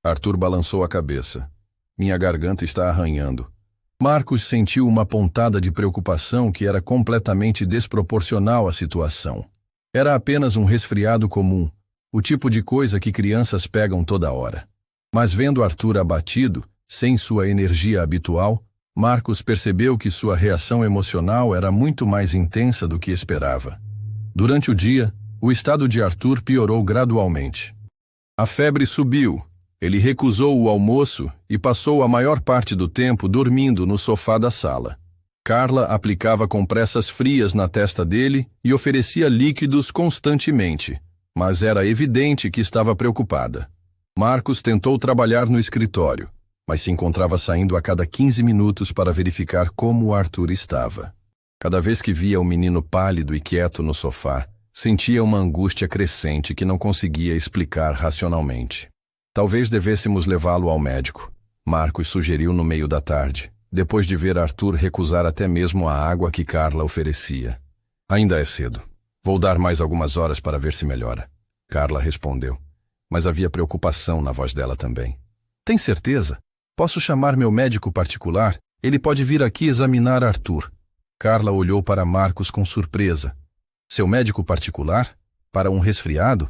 Arthur balançou a cabeça. "Minha garganta está arranhando." Marcos sentiu uma pontada de preocupação que era completamente desproporcional à situação. Era apenas um resfriado comum, o tipo de coisa que crianças pegam toda hora. Mas vendo Arthur abatido, sem sua energia habitual, Marcos percebeu que sua reação emocional era muito mais intensa do que esperava. Durante o dia, o estado de Arthur piorou gradualmente. A febre subiu, ele recusou o almoço e passou a maior parte do tempo dormindo no sofá da sala. Carla aplicava compressas frias na testa dele e oferecia líquidos constantemente, mas era evidente que estava preocupada. Marcos tentou trabalhar no escritório, mas se encontrava saindo a cada 15 minutos para verificar como o Arthur estava. Cada vez que via o menino pálido e quieto no sofá, sentia uma angústia crescente que não conseguia explicar racionalmente. "Talvez devêssemos levá-lo ao médico", Marcos sugeriu no meio da tarde, depois de ver Arthur recusar até mesmo a água que Carla oferecia. "Ainda é cedo. Vou dar mais algumas horas para ver se melhora", Carla respondeu, mas havia preocupação na voz dela também. "Tem certeza? Posso chamar meu médico particular? Ele pode vir aqui examinar Arthur." Carla olhou para Marcos com surpresa. "Seu médico particular? Para um resfriado?"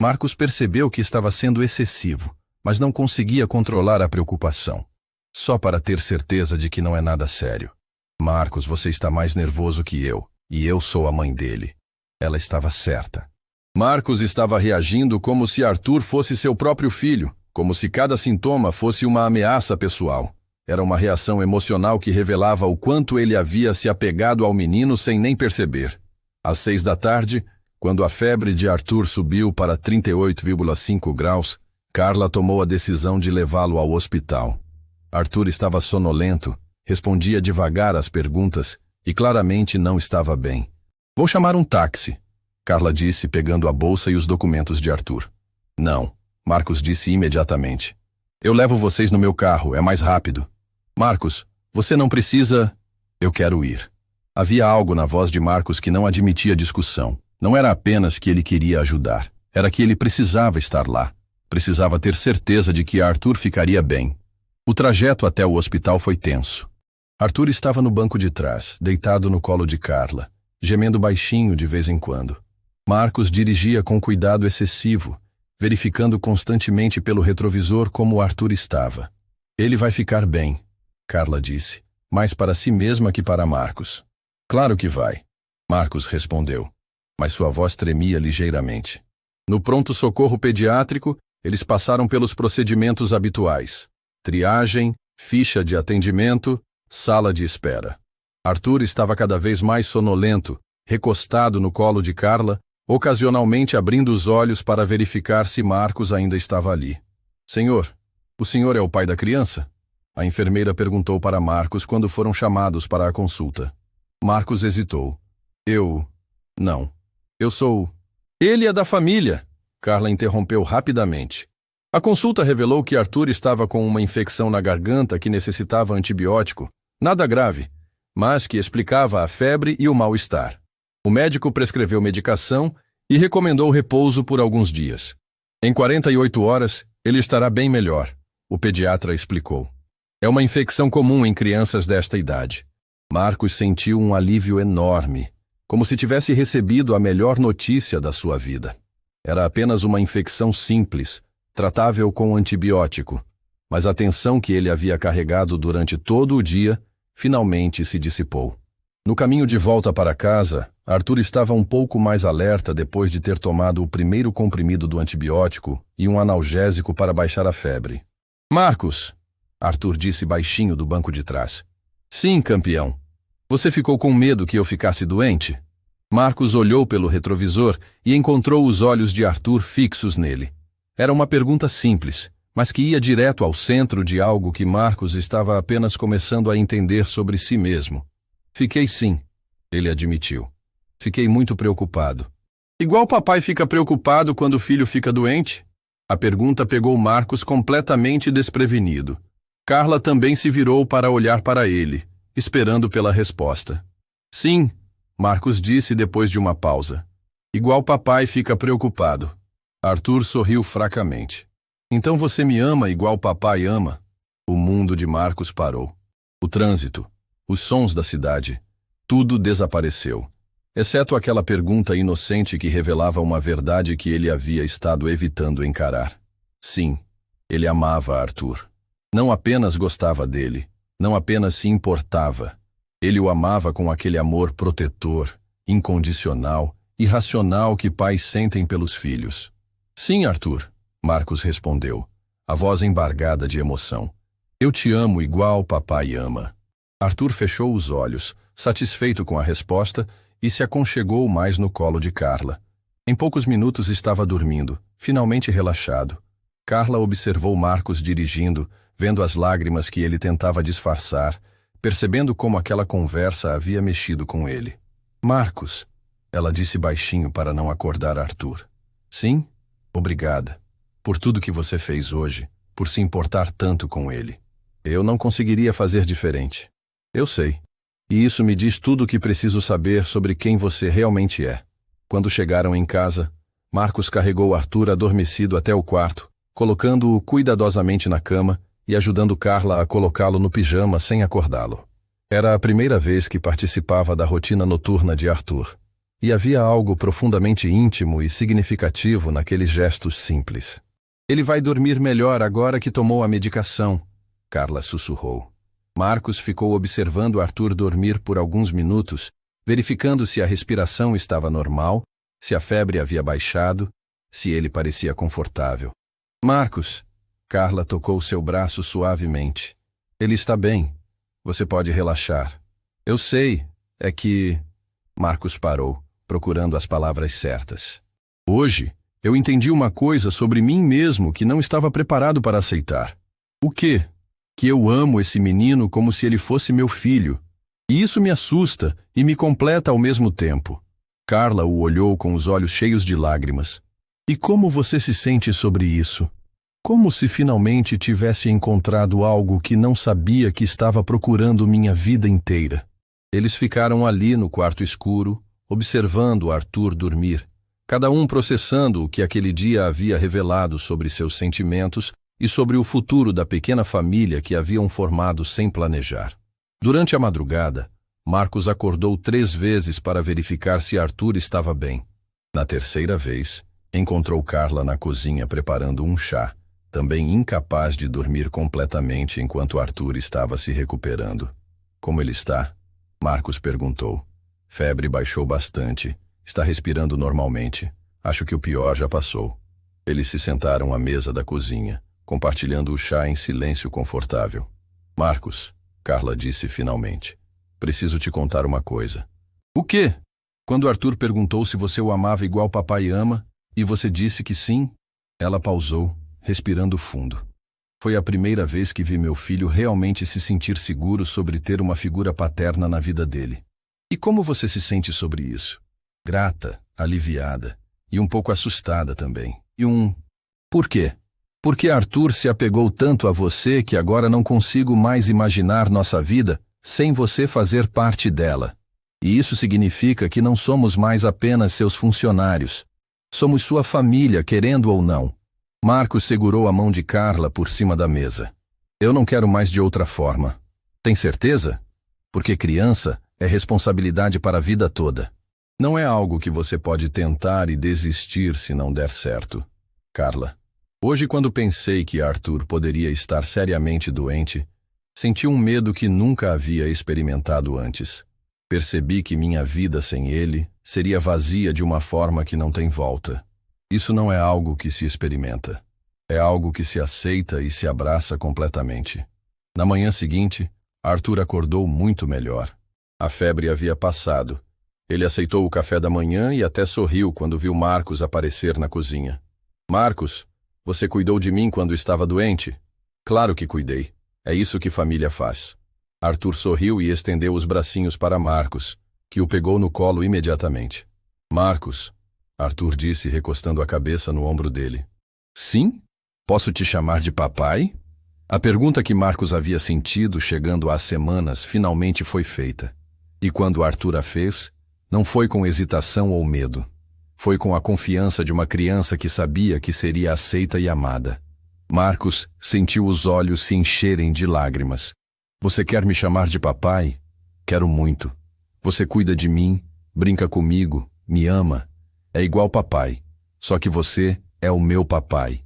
Marcos percebeu que estava sendo excessivo, mas não conseguia controlar a preocupação. "Só para ter certeza de que não é nada sério." "Marcos, você está mais nervoso que eu, e eu sou a mãe dele." Ela estava certa. Marcos estava reagindo como se Arthur fosse seu próprio filho, como se cada sintoma fosse uma ameaça pessoal. Era uma reação emocional que revelava o quanto ele havia se apegado ao menino sem nem perceber. Às 6 da tarde, quando a febre de Arthur subiu para 38,5 graus, Carla tomou a decisão de levá-lo ao hospital. Arthur estava sonolento, respondia devagar às perguntas e claramente não estava bem. "Vou chamar um táxi", Carla disse, pegando a bolsa e os documentos de Arthur. "Não", Marcos disse imediatamente. Eu levo vocês no meu carro, é mais rápido. Marcos, você não precisa... Eu quero ir. Havia algo na voz de Marcos que não admitia discussão. Não era apenas que ele queria ajudar. Era que ele precisava estar lá. Precisava ter certeza de que Arthur ficaria bem. O trajeto até o hospital foi tenso. Arthur estava no banco de trás, deitado no colo de Carla, gemendo baixinho de vez em quando. Marcos dirigia com cuidado excessivo, verificando constantemente pelo retrovisor como Arthur estava. Ele vai ficar bem, Carla disse, mais para si mesma que para Marcos. Claro que vai, Marcos respondeu, mas sua voz tremia ligeiramente. No pronto-socorro pediátrico, eles passaram pelos procedimentos habituais. Triagem, ficha de atendimento, sala de espera. Arthur estava cada vez mais sonolento, recostado no colo de Carla, ocasionalmente abrindo os olhos para verificar se Marcos ainda estava ali. Senhor, o senhor é o pai da criança? A enfermeira perguntou para Marcos quando foram chamados para a consulta. Marcos hesitou. Não. Eu sou... Ele é da família, Carla interrompeu rapidamente. A consulta revelou que Arthur estava com uma infecção na garganta que necessitava antibiótico, nada grave, mas que explicava a febre e o mal-estar. O médico prescreveu medicação e recomendou repouso por alguns dias. Em 48 horas, ele estará bem melhor, o pediatra explicou. É uma infecção comum em crianças desta idade. Marcos sentiu um alívio enorme, como se tivesse recebido a melhor notícia da sua vida. Era apenas uma infecção simples, tratável com antibiótico, mas a tensão que ele havia carregado durante todo o dia finalmente se dissipou. No caminho de volta para casa, Arthur estava um pouco mais alerta depois de ter tomado o primeiro comprimido do antibiótico e um analgésico para baixar a febre. Marcos, Arthur disse baixinho do banco de trás. Sim, campeão. Você ficou com medo que eu ficasse doente? Marcos olhou pelo retrovisor e encontrou os olhos de Arthur fixos nele. Era uma pergunta simples, mas que ia direto ao centro de algo que Marcos estava apenas começando a entender sobre si mesmo. Fiquei sim, ele admitiu. Fiquei muito preocupado. Igual papai fica preocupado quando o filho fica doente? A pergunta pegou Marcos completamente desprevenido. Carla também se virou para olhar para ele, esperando pela resposta. Sim, Marcos disse depois de uma pausa. Igual papai fica preocupado. Arthur sorriu fracamente. Então você me ama igual papai ama? O mundo de Marcos parou. O trânsito, os sons da cidade, tudo desapareceu, exceto aquela pergunta inocente que revelava uma verdade que ele havia estado evitando encarar. Sim, ele amava Arthur. Não apenas gostava dele, não apenas se importava. Ele o amava com aquele amor protetor, incondicional, irracional que pais sentem pelos filhos. Sim, Arthur, Marcos respondeu, a voz embargada de emoção. Eu te amo igual papai ama. Arthur fechou os olhos, satisfeito com a resposta, e se aconchegou mais no colo de Carla. Em poucos minutos estava dormindo, finalmente relaxado. Carla observou Marcos dirigindo, vendo as lágrimas que ele tentava disfarçar, percebendo como aquela conversa havia mexido com ele. Marcos, ela disse baixinho para não acordar Arthur. Sim? Obrigada. Por tudo que você fez hoje, por se importar tanto com ele. Eu não conseguiria fazer diferente. Eu sei. E isso me diz tudo o que preciso saber sobre quem você realmente é. Quando chegaram em casa, Marcos carregou Arthur adormecido até o quarto, colocando-o cuidadosamente na cama e ajudando Carla a colocá-lo no pijama sem acordá-lo. Era a primeira vez que participava da rotina noturna de Arthur. E havia algo profundamente íntimo e significativo naqueles gestos simples. Ele vai dormir melhor agora que tomou a medicação, Carla sussurrou. Marcos ficou observando Arthur dormir por alguns minutos, verificando se a respiração estava normal, se a febre havia baixado, se ele parecia confortável. Marcos, Carla tocou seu braço suavemente. Ele está bem. Você pode relaxar. Eu sei, é que... Marcos parou, procurando as palavras certas. Hoje, eu entendi uma coisa sobre mim mesmo que não estava preparado para aceitar. O quê? Que eu amo esse menino como se ele fosse meu filho. E isso me assusta e me completa ao mesmo tempo. Carla o olhou com os olhos cheios de lágrimas. E como você se sente sobre isso? Como se finalmente tivesse encontrado algo que não sabia que estava procurando minha vida inteira. Eles ficaram ali no quarto escuro, observando Arthur dormir, cada um processando o que aquele dia havia revelado sobre seus sentimentos e sobre o futuro da pequena família que haviam formado sem planejar. Durante a madrugada, Marcos acordou 3 vezes para verificar se Arthur estava bem. Na terceira vez, encontrou Carla na cozinha preparando um chá, também incapaz de dormir completamente enquanto Arthur estava se recuperando. Como ele está? Marcos perguntou. Febre baixou bastante. Está respirando normalmente. Acho que o pior já passou. Eles se sentaram à mesa da cozinha, compartilhando o chá em silêncio confortável. Marcos, Carla disse finalmente, preciso te contar uma coisa. O quê? Quando Arthur perguntou se você o amava igual papai ama, e você disse que sim, ela pausou, respirando fundo. Foi a primeira vez que vi meu filho realmente se sentir seguro sobre ter uma figura paterna na vida dele. E como você se sente sobre isso? Grata, aliviada, e um pouco assustada também. Por quê? Porque Arthur se apegou tanto a você que agora não consigo mais imaginar nossa vida sem você fazer parte dela. E isso significa que não somos mais apenas seus funcionários. Somos sua família, querendo ou não. Marcos segurou a mão de Carla por cima da mesa. Eu não quero mais de outra forma. Tem certeza? Porque criança é responsabilidade para a vida toda. Não é algo que você pode tentar e desistir se não der certo. Carla, hoje quando pensei que Arthur poderia estar seriamente doente, senti um medo que nunca havia experimentado antes. Percebi que minha vida sem ele seria vazia de uma forma que não tem volta. Isso não é algo que se experimenta. É algo que se aceita e se abraça completamente. Na manhã seguinte, Arthur acordou muito melhor. A febre havia passado. Ele aceitou o café da manhã e até sorriu quando viu Marcos aparecer na cozinha. Marcos, você cuidou de mim quando estava doente? Claro que cuidei. É isso que família faz. Arthur sorriu e estendeu os bracinhos para Marcos, que o pegou no colo imediatamente. Marcos, Arthur disse, recostando a cabeça no ombro dele. Sim? Posso te chamar de papai? A pergunta que Marcos havia sentido chegando às semanas finalmente foi feita. E quando Arthur a fez, não foi com hesitação ou medo. Foi com a confiança de uma criança que sabia que seria aceita e amada. Marcos sentiu os olhos se encherem de lágrimas. Você quer me chamar de papai? Quero muito. Você cuida de mim, brinca comigo, me ama. É igual papai, só que você é o meu papai.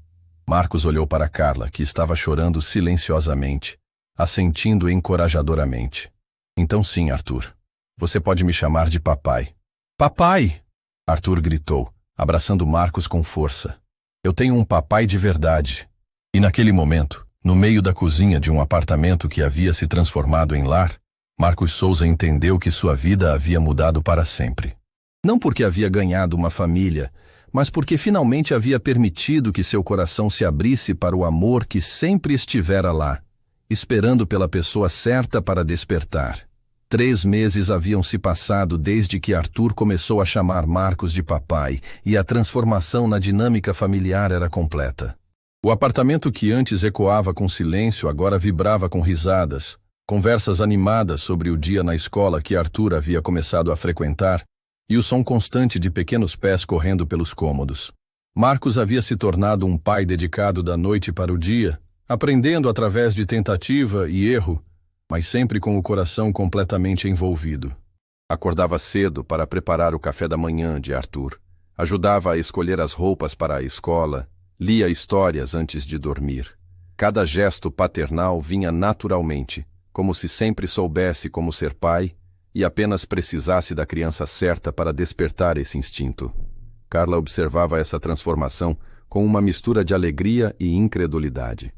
Marcos olhou para Carla, que estava chorando silenciosamente, assentindo encorajadoramente. Então sim, Arthur, você pode me chamar de papai. Papai! Arthur gritou, abraçando Marcos com força. Eu tenho um papai de verdade. E naquele momento, no meio da cozinha de um apartamento que havia se transformado em lar, Marcos Souza entendeu que sua vida havia mudado para sempre. Não porque havia ganhado uma família, mas porque finalmente havia permitido que seu coração se abrisse para o amor que sempre estivera lá, esperando pela pessoa certa para despertar. 3 meses haviam se passado desde que Arthur começou a chamar Marcos de papai, e a transformação na dinâmica familiar era completa. O apartamento que antes ecoava com silêncio agora vibrava com risadas, conversas animadas sobre o dia na escola que Arthur havia começado a frequentar e o som constante de pequenos pés correndo pelos cômodos. Marcos havia se tornado um pai dedicado da noite para o dia, aprendendo através de tentativa e erro, mas sempre com o coração completamente envolvido. Acordava cedo para preparar o café da manhã de Arthur, ajudava a escolher as roupas para a escola, lia histórias antes de dormir. Cada gesto paternal vinha naturalmente, como se sempre soubesse como ser pai e apenas precisasse da criança certa para despertar esse instinto. Carla observava essa transformação com uma mistura de alegria e incredulidade.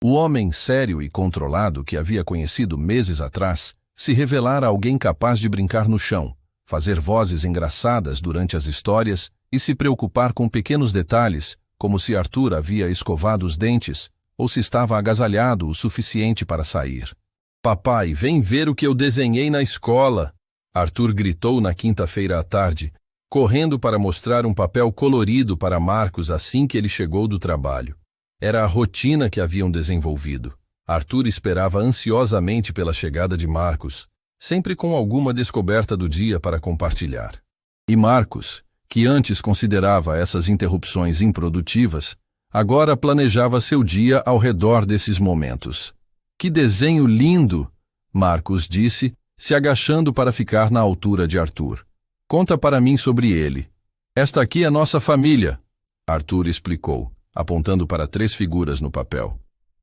O homem sério e controlado que havia conhecido meses atrás se revelara alguém capaz de brincar no chão, fazer vozes engraçadas durante as histórias e se preocupar com pequenos detalhes, como se Arthur havia escovado os dentes ou se estava agasalhado o suficiente para sair. Papai, vem ver o que eu desenhei na escola! Arthur gritou na quinta-feira à tarde, correndo para mostrar um papel colorido para Marcos assim que ele chegou do trabalho. Era a rotina que haviam desenvolvido. Arthur esperava ansiosamente pela chegada de Marcos, sempre com alguma descoberta do dia para compartilhar. E Marcos, que antes considerava essas interrupções improdutivas, agora planejava seu dia ao redor desses momentos. Que desenho lindo! Marcos disse, se agachando para ficar na altura de Arthur. Conta para mim sobre ele. Esta aqui é nossa família, Arthur explicou, apontando para 3 figuras no papel.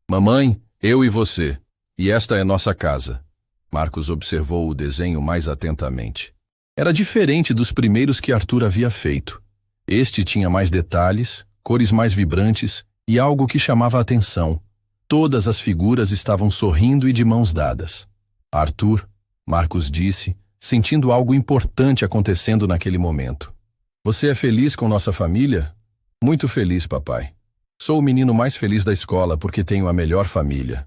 Mamãe, eu e você. E esta é nossa casa. Marcos observou o desenho mais atentamente. Era diferente dos primeiros que Arthur havia feito. Este tinha mais detalhes, cores mais vibrantes e algo que chamava a atenção. Todas as figuras estavam sorrindo e de mãos dadas. Arthur, Marcos disse, sentindo algo importante acontecendo naquele momento. Você é feliz com nossa família? Muito feliz, papai. Sou o menino mais feliz da escola porque tenho a melhor família.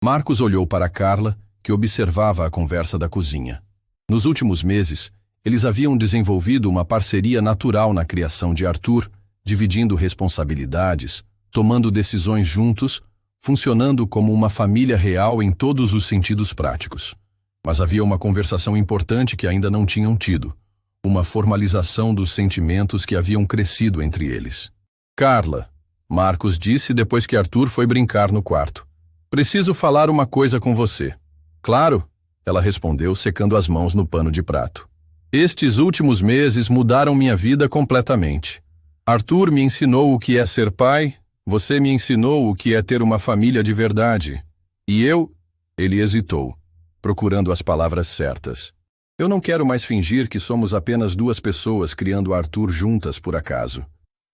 Marcos olhou para Carla, que observava a conversa da cozinha. Nos últimos meses, eles haviam desenvolvido uma parceria natural na criação de Arthur, dividindo responsabilidades, tomando decisões juntos, funcionando como uma família real em todos os sentidos práticos. Mas havia uma conversação importante que ainda não tinham tido, uma formalização dos sentimentos que haviam crescido entre eles. Carla, Marcos disse depois que Arthur foi brincar no quarto. Preciso falar uma coisa com você. Claro, ela respondeu secando as mãos no pano de prato. Estes últimos meses mudaram minha vida completamente. Arthur me ensinou o que é ser pai, você me ensinou o que é ter uma família de verdade. E eu... Ele hesitou, procurando as palavras certas. Eu não quero mais fingir que somos apenas 2 pessoas criando Arthur juntas por acaso.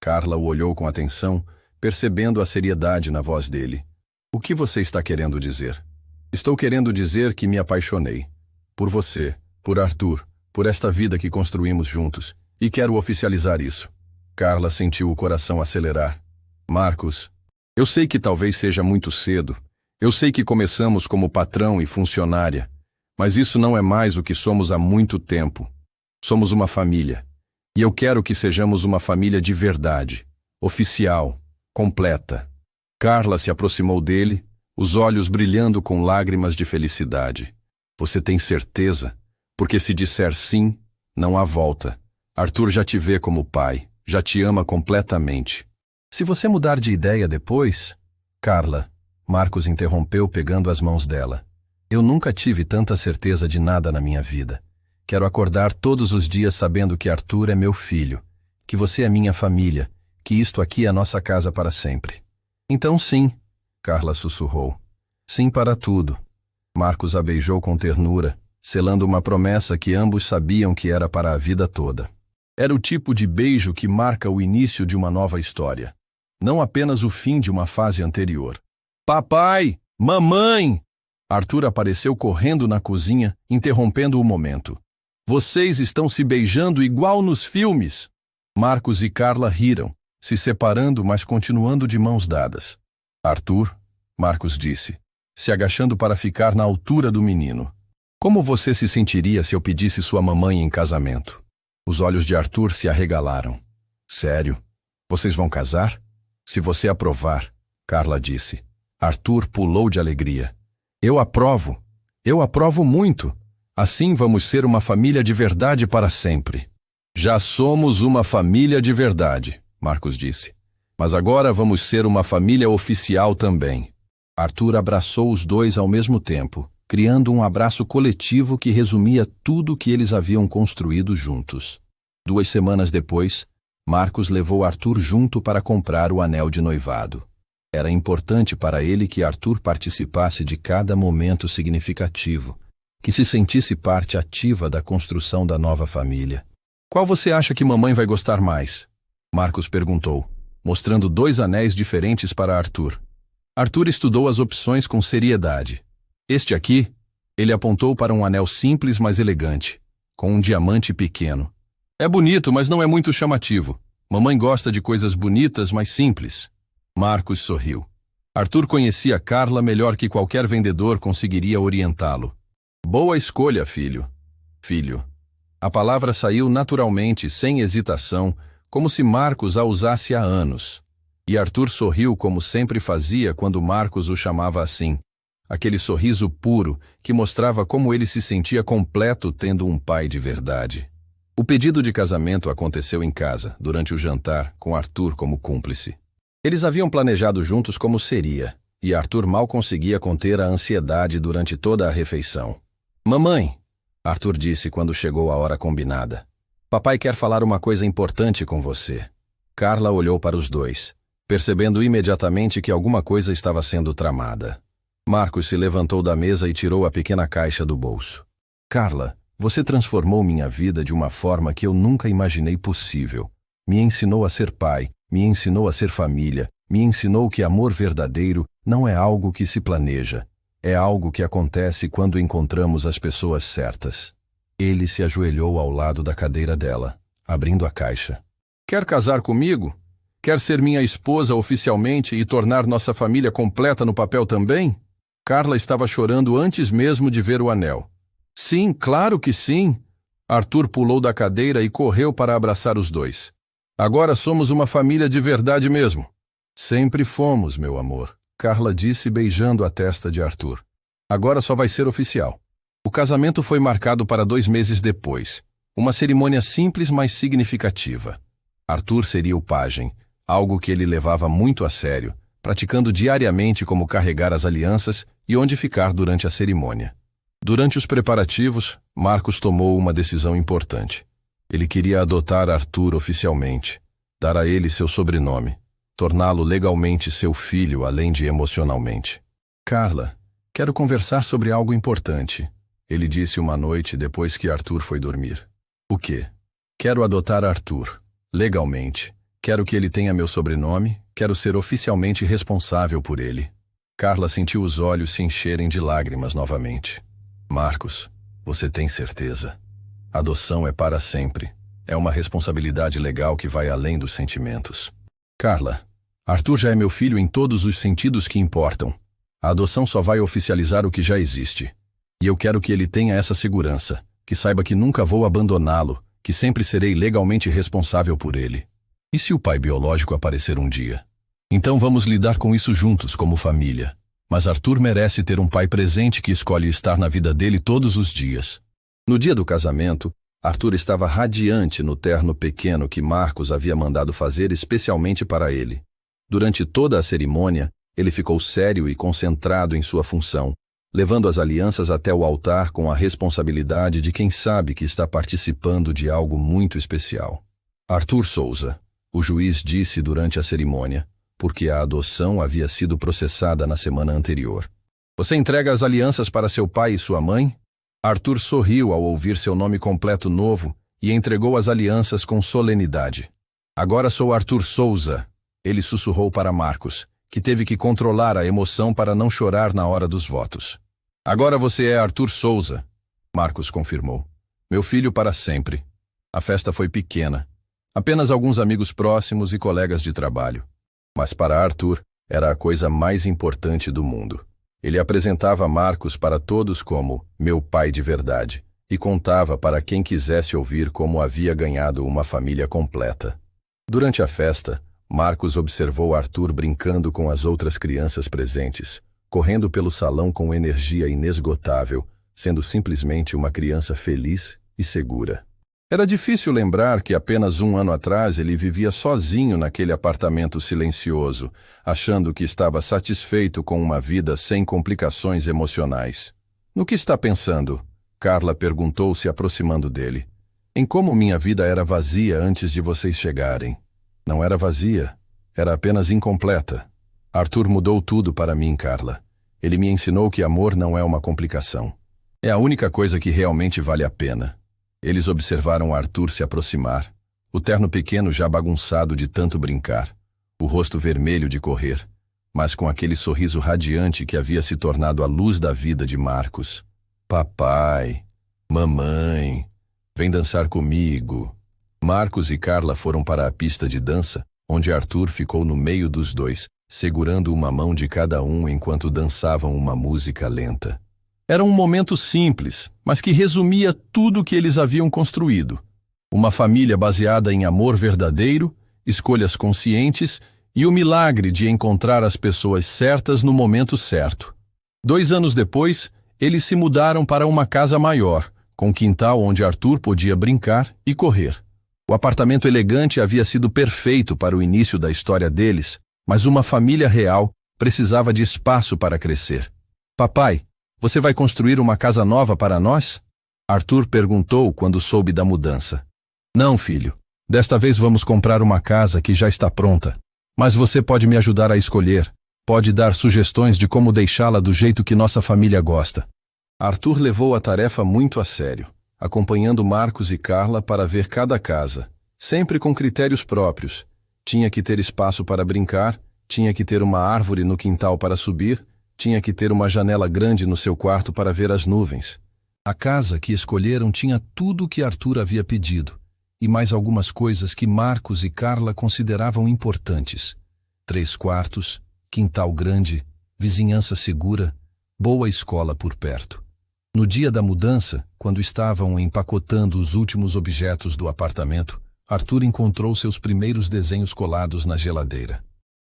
Carla o olhou com atenção, percebendo a seriedade na voz dele. O que você está querendo dizer? Estou querendo dizer que me apaixonei. Por você, por Arthur, por esta vida que construímos juntos, e quero oficializar isso. Carla sentiu o coração acelerar. Marcos, eu sei que talvez seja muito cedo. Eu sei que começamos como patrão e funcionária, mas isso não é mais o que somos há muito tempo. Somos uma família. E eu quero que sejamos uma família de verdade, oficial, completa. Carla se aproximou dele, os olhos brilhando com lágrimas de felicidade. Você tem certeza? Porque se disser sim, não há volta. Arthur já te vê como pai, já te ama completamente. Se você mudar de ideia depois... Carla, Marcos interrompeu pegando as mãos dela. Eu nunca tive tanta certeza de nada na minha vida. Quero acordar todos os dias sabendo que Arthur é meu filho, que você é minha família, que isto aqui é nossa casa para sempre. Então sim, Carla sussurrou. Sim para tudo. Marcos a beijou com ternura, selando uma promessa que ambos sabiam que era para a vida toda. Era o tipo de beijo que marca o início de uma nova história, não apenas o fim de uma fase anterior. Papai! Mamãe! Arthur apareceu correndo na cozinha, interrompendo o momento. Vocês estão se beijando igual nos filmes! Marcos e Carla riram, se separando, mas continuando de mãos dadas. Arthur, Marcos disse, se agachando para ficar na altura do menino. Como você se sentiria se eu pedisse sua mamãe em casamento? Os olhos de Arthur se arregalaram. Sério? Vocês vão casar? Se você aprovar, Carla disse. Arthur pulou de alegria. Eu aprovo muito. Assim vamos ser uma família de verdade para sempre. Já somos uma família de verdade, Marcos disse. Mas agora vamos ser uma família oficial também. Arthur abraçou os dois ao mesmo tempo, criando um abraço coletivo que resumia tudo o que eles haviam construído juntos. 2 semanas depois, Marcos levou Arthur junto para comprar o anel de noivado. Era importante para ele que Arthur participasse de cada momento significativo, que se sentisse parte ativa da construção da nova família. Qual você acha que mamãe vai gostar mais? Marcos perguntou, mostrando 2 anéis diferentes para Arthur. Arthur estudou as opções com seriedade. Este aqui, ele apontou para um anel simples, mas elegante, com um diamante pequeno. É bonito, mas não é muito chamativo. Mamãe gosta de coisas bonitas, mas simples. Marcos sorriu. Arthur conhecia Carla melhor que qualquer vendedor conseguiria orientá-lo. Boa escolha, filho. Filho. A palavra saiu naturalmente, sem hesitação, como se Marcos a usasse há anos. E Arthur sorriu como sempre fazia quando Marcos o chamava assim. Aquele sorriso puro que mostrava como ele se sentia completo tendo um pai de verdade. O pedido de casamento aconteceu em casa, durante o jantar, com Arthur como cúmplice. Eles haviam planejado juntos como seria, e Arthur mal conseguia conter a ansiedade durante toda a refeição. Mamãe, Arthur disse quando chegou a hora combinada. Papai quer falar uma coisa importante com você. Carla olhou para os dois, percebendo imediatamente que alguma coisa estava sendo tramada. Marcos se levantou da mesa e tirou a pequena caixa do bolso. Carla, você transformou minha vida de uma forma que eu nunca imaginei possível. Me ensinou a ser pai, me ensinou a ser família, me ensinou que amor verdadeiro não é algo que se planeja. É algo que acontece quando encontramos as pessoas certas. Ele se ajoelhou ao lado da cadeira dela, abrindo a caixa. Quer casar comigo? Quer ser minha esposa oficialmente e tornar nossa família completa no papel também? Carla estava chorando antes mesmo de ver o anel. Sim, claro que sim. Arthur pulou da cadeira e correu para abraçar os dois. Agora somos uma família de verdade mesmo. Sempre fomos, meu amor. Carla disse beijando a testa de Arthur. Agora só vai ser oficial. O casamento foi marcado para 2 meses depois. Uma cerimônia simples, mas significativa. Arthur seria o pajem, algo que ele levava muito a sério, praticando diariamente como carregar as alianças e onde ficar durante a cerimônia. Durante os preparativos, Marcos tomou uma decisão importante. Ele queria adotar Arthur oficialmente, dar a ele seu sobrenome, torná-lo legalmente seu filho além de emocionalmente. Carla, quero conversar sobre algo importante, ele disse uma noite depois que Arthur foi dormir. O quê? Quero adotar Arthur, legalmente. Quero que ele tenha meu sobrenome, quero ser oficialmente responsável por ele. Carla sentiu os olhos se encherem de lágrimas novamente. Marcos, você tem certeza? Adoção é para sempre. É uma responsabilidade legal que vai além dos sentimentos. Carla, Arthur já é meu filho em todos os sentidos que importam. A adoção só vai oficializar o que já existe. E eu quero que ele tenha essa segurança, que saiba que nunca vou abandoná-lo, que sempre serei legalmente responsável por ele. E se o pai biológico aparecer um dia? Então vamos lidar com isso juntos, como família. Mas Arthur merece ter um pai presente que escolhe estar na vida dele todos os dias. No dia do casamento, Arthur estava radiante no terno pequeno que Marcos havia mandado fazer especialmente para ele. Durante toda a cerimônia, ele ficou sério e concentrado em sua função, levando as alianças até o altar com a responsabilidade de quem sabe que está participando de algo muito especial. Arthur Souza, o juiz disse durante a cerimônia, porque a adoção havia sido processada na semana anterior. Você entrega as alianças para seu pai e sua mãe? Arthur sorriu ao ouvir seu nome completo novo e entregou as alianças com solenidade. Agora sou Arthur Souza, ele sussurrou para Marcos, que teve que controlar a emoção para não chorar na hora dos votos. Agora você é Arthur Souza, Marcos confirmou. Meu filho para sempre. A festa foi pequena. Apenas alguns amigos próximos e colegas de trabalho. Mas para Arthur, era a coisa mais importante do mundo. Ele apresentava Marcos para todos como meu pai de verdade e contava para quem quisesse ouvir como havia ganhado uma família completa. Durante a festa, Marcos observou Arthur brincando com as outras crianças presentes, correndo pelo salão com energia inesgotável, sendo simplesmente uma criança feliz e segura. Era difícil lembrar que apenas 1 ano atrás ele vivia sozinho naquele apartamento silencioso, achando que estava satisfeito com uma vida sem complicações emocionais. No que está pensando? Carla perguntou se aproximando dele. Em como minha vida era vazia antes de vocês chegarem. Não era vazia, era apenas incompleta. Arthur mudou tudo para mim, Carla. Ele me ensinou que amor não é uma complicação. É a única coisa que realmente vale a pena. Eles observaram Arthur se aproximar, o terno pequeno já bagunçado de tanto brincar, o rosto vermelho de correr, mas com aquele sorriso radiante que havia se tornado a luz da vida de Marcos. Papai, mamãe, vem dançar comigo. Marcos e Carla foram para a pista de dança, onde Arthur ficou no meio dos dois, segurando uma mão de cada um enquanto dançavam uma música lenta. Era um momento simples, mas que resumia tudo o que eles haviam construído. Uma família baseada em amor verdadeiro, escolhas conscientes e o milagre de encontrar as pessoas certas no momento certo. 2 anos depois, eles se mudaram para uma casa maior, com quintal onde Arthur podia brincar e correr. O apartamento elegante havia sido perfeito para o início da história deles, mas uma família real precisava de espaço para crescer. Papai, você vai construir uma casa nova para nós? Arthur perguntou quando soube da mudança. Não, filho. Desta vez vamos comprar uma casa que já está pronta. Mas você pode me ajudar a escolher. Pode dar sugestões de como deixá-la do jeito que nossa família gosta. Arthur levou a tarefa muito a sério, acompanhando Marcos e Carla para ver cada casa, sempre com critérios próprios. Tinha que ter espaço para brincar, tinha que ter uma árvore no quintal para subir, tinha que ter uma janela grande no seu quarto para ver as nuvens. A casa que escolheram tinha tudo o que Arthur havia pedido, e mais algumas coisas que Marcos e Carla consideravam importantes. 3 quartos, quintal grande, vizinhança segura, boa escola por perto. No dia da mudança, quando estavam empacotando os últimos objetos do apartamento, Arthur encontrou seus primeiros desenhos colados na geladeira.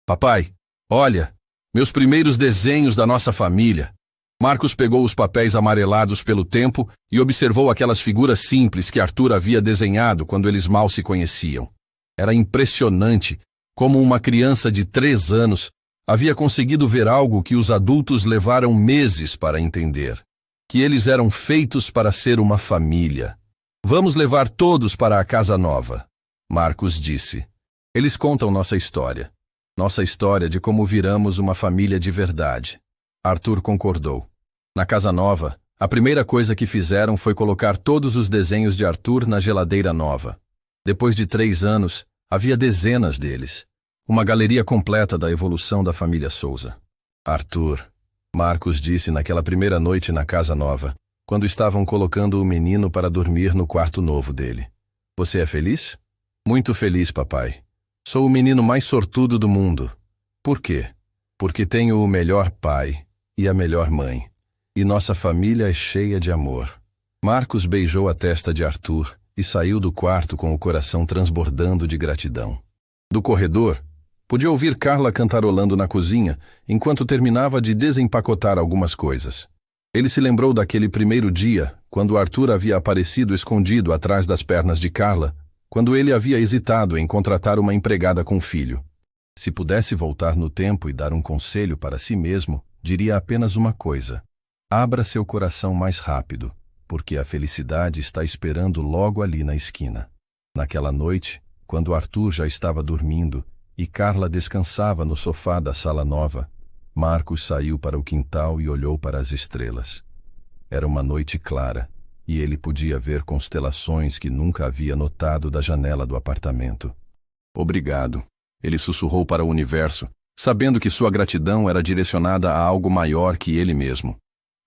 Papai, olha, meus primeiros desenhos da nossa família. Marcos pegou os papéis amarelados pelo tempo e observou aquelas figuras simples que Arthur havia desenhado quando eles mal se conheciam. Era impressionante como uma criança de 3 anos havia conseguido ver algo que os adultos levaram meses para entender. Que eles eram feitos para ser uma família. Vamos levar todos para a casa nova, Marcos disse. Eles contam nossa história. Nossa história de como viramos uma família de verdade. Arthur concordou. Na casa nova, a primeira coisa que fizeram foi colocar todos os desenhos de Arthur na geladeira nova. Depois de 3 anos, havia dezenas deles. Uma galeria completa da evolução da família Souza. Arthur, Marcos disse naquela primeira noite na casa nova, quando estavam colocando o menino para dormir no quarto novo dele. Você é feliz? Muito feliz, papai. Sou o menino mais sortudo do mundo. Por quê? Porque tenho o melhor pai e a melhor mãe. E nossa família é cheia de amor. Marcos beijou a testa de Arthur e saiu do quarto com o coração transbordando de gratidão. Do corredor, podia ouvir Carla cantarolando na cozinha enquanto terminava de desempacotar algumas coisas. Ele se lembrou daquele primeiro dia, quando Arthur havia aparecido escondido atrás das pernas de Carla, quando ele havia hesitado em contratar uma empregada com filho. Se pudesse voltar no tempo e dar um conselho para si mesmo, diria apenas uma coisa. Abra seu coração mais rápido, porque a felicidade está esperando logo ali na esquina. Naquela noite, quando Arthur já estava dormindo e Carla descansava no sofá da sala nova, Marcos saiu para o quintal e olhou para as estrelas. Era uma noite clara, e ele podia ver constelações que nunca havia notado da janela do apartamento. Obrigado, ele sussurrou para o universo, sabendo que sua gratidão era direcionada a algo maior que ele mesmo.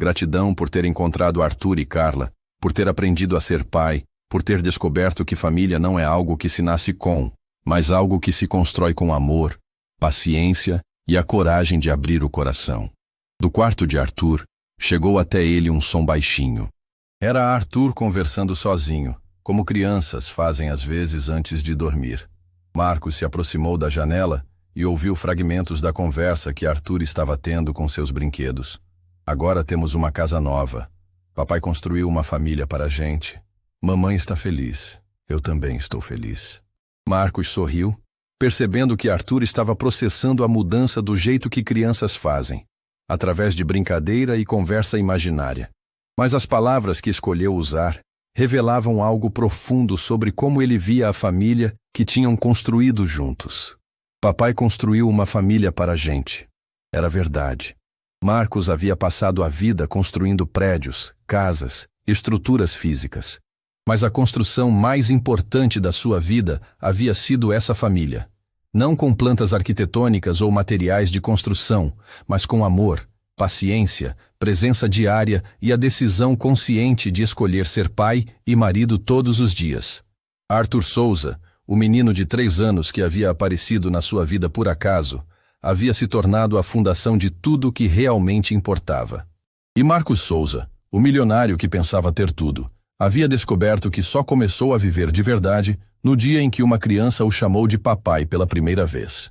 Gratidão por ter encontrado Arthur e Carla, por ter aprendido a ser pai, por ter descoberto que família não é algo que se nasce com, mas algo que se constrói com amor, paciência e a coragem de abrir o coração. Do quarto de Arthur, chegou até ele um som baixinho. Era Arthur conversando sozinho, como crianças fazem às vezes antes de dormir. Marcos se aproximou da janela e ouviu fragmentos da conversa que Arthur estava tendo com seus brinquedos. Agora temos uma casa nova. Papai construiu uma família para a gente. Mamãe está feliz. Eu também estou feliz. Marcos sorriu, percebendo que Arthur estava processando a mudança do jeito que crianças fazem, através de brincadeira e conversa imaginária. Mas as palavras que escolheu usar revelavam algo profundo sobre como ele via a família que tinham construído juntos. Papai construiu uma família para a gente. Era verdade. Marcos havia passado a vida construindo prédios, casas, estruturas físicas. Mas a construção mais importante da sua vida havia sido essa família. Não com plantas arquitetônicas ou materiais de construção, mas com amor, paciência, presença diária e a decisão consciente de escolher ser pai e marido todos os dias. Arthur Souza, o menino de 3 anos que havia aparecido na sua vida por acaso, havia se tornado a fundação de tudo o que realmente importava. E Marcos Souza, o milionário que pensava ter tudo, havia descoberto que só começou a viver de verdade no dia em que uma criança o chamou de papai pela primeira vez.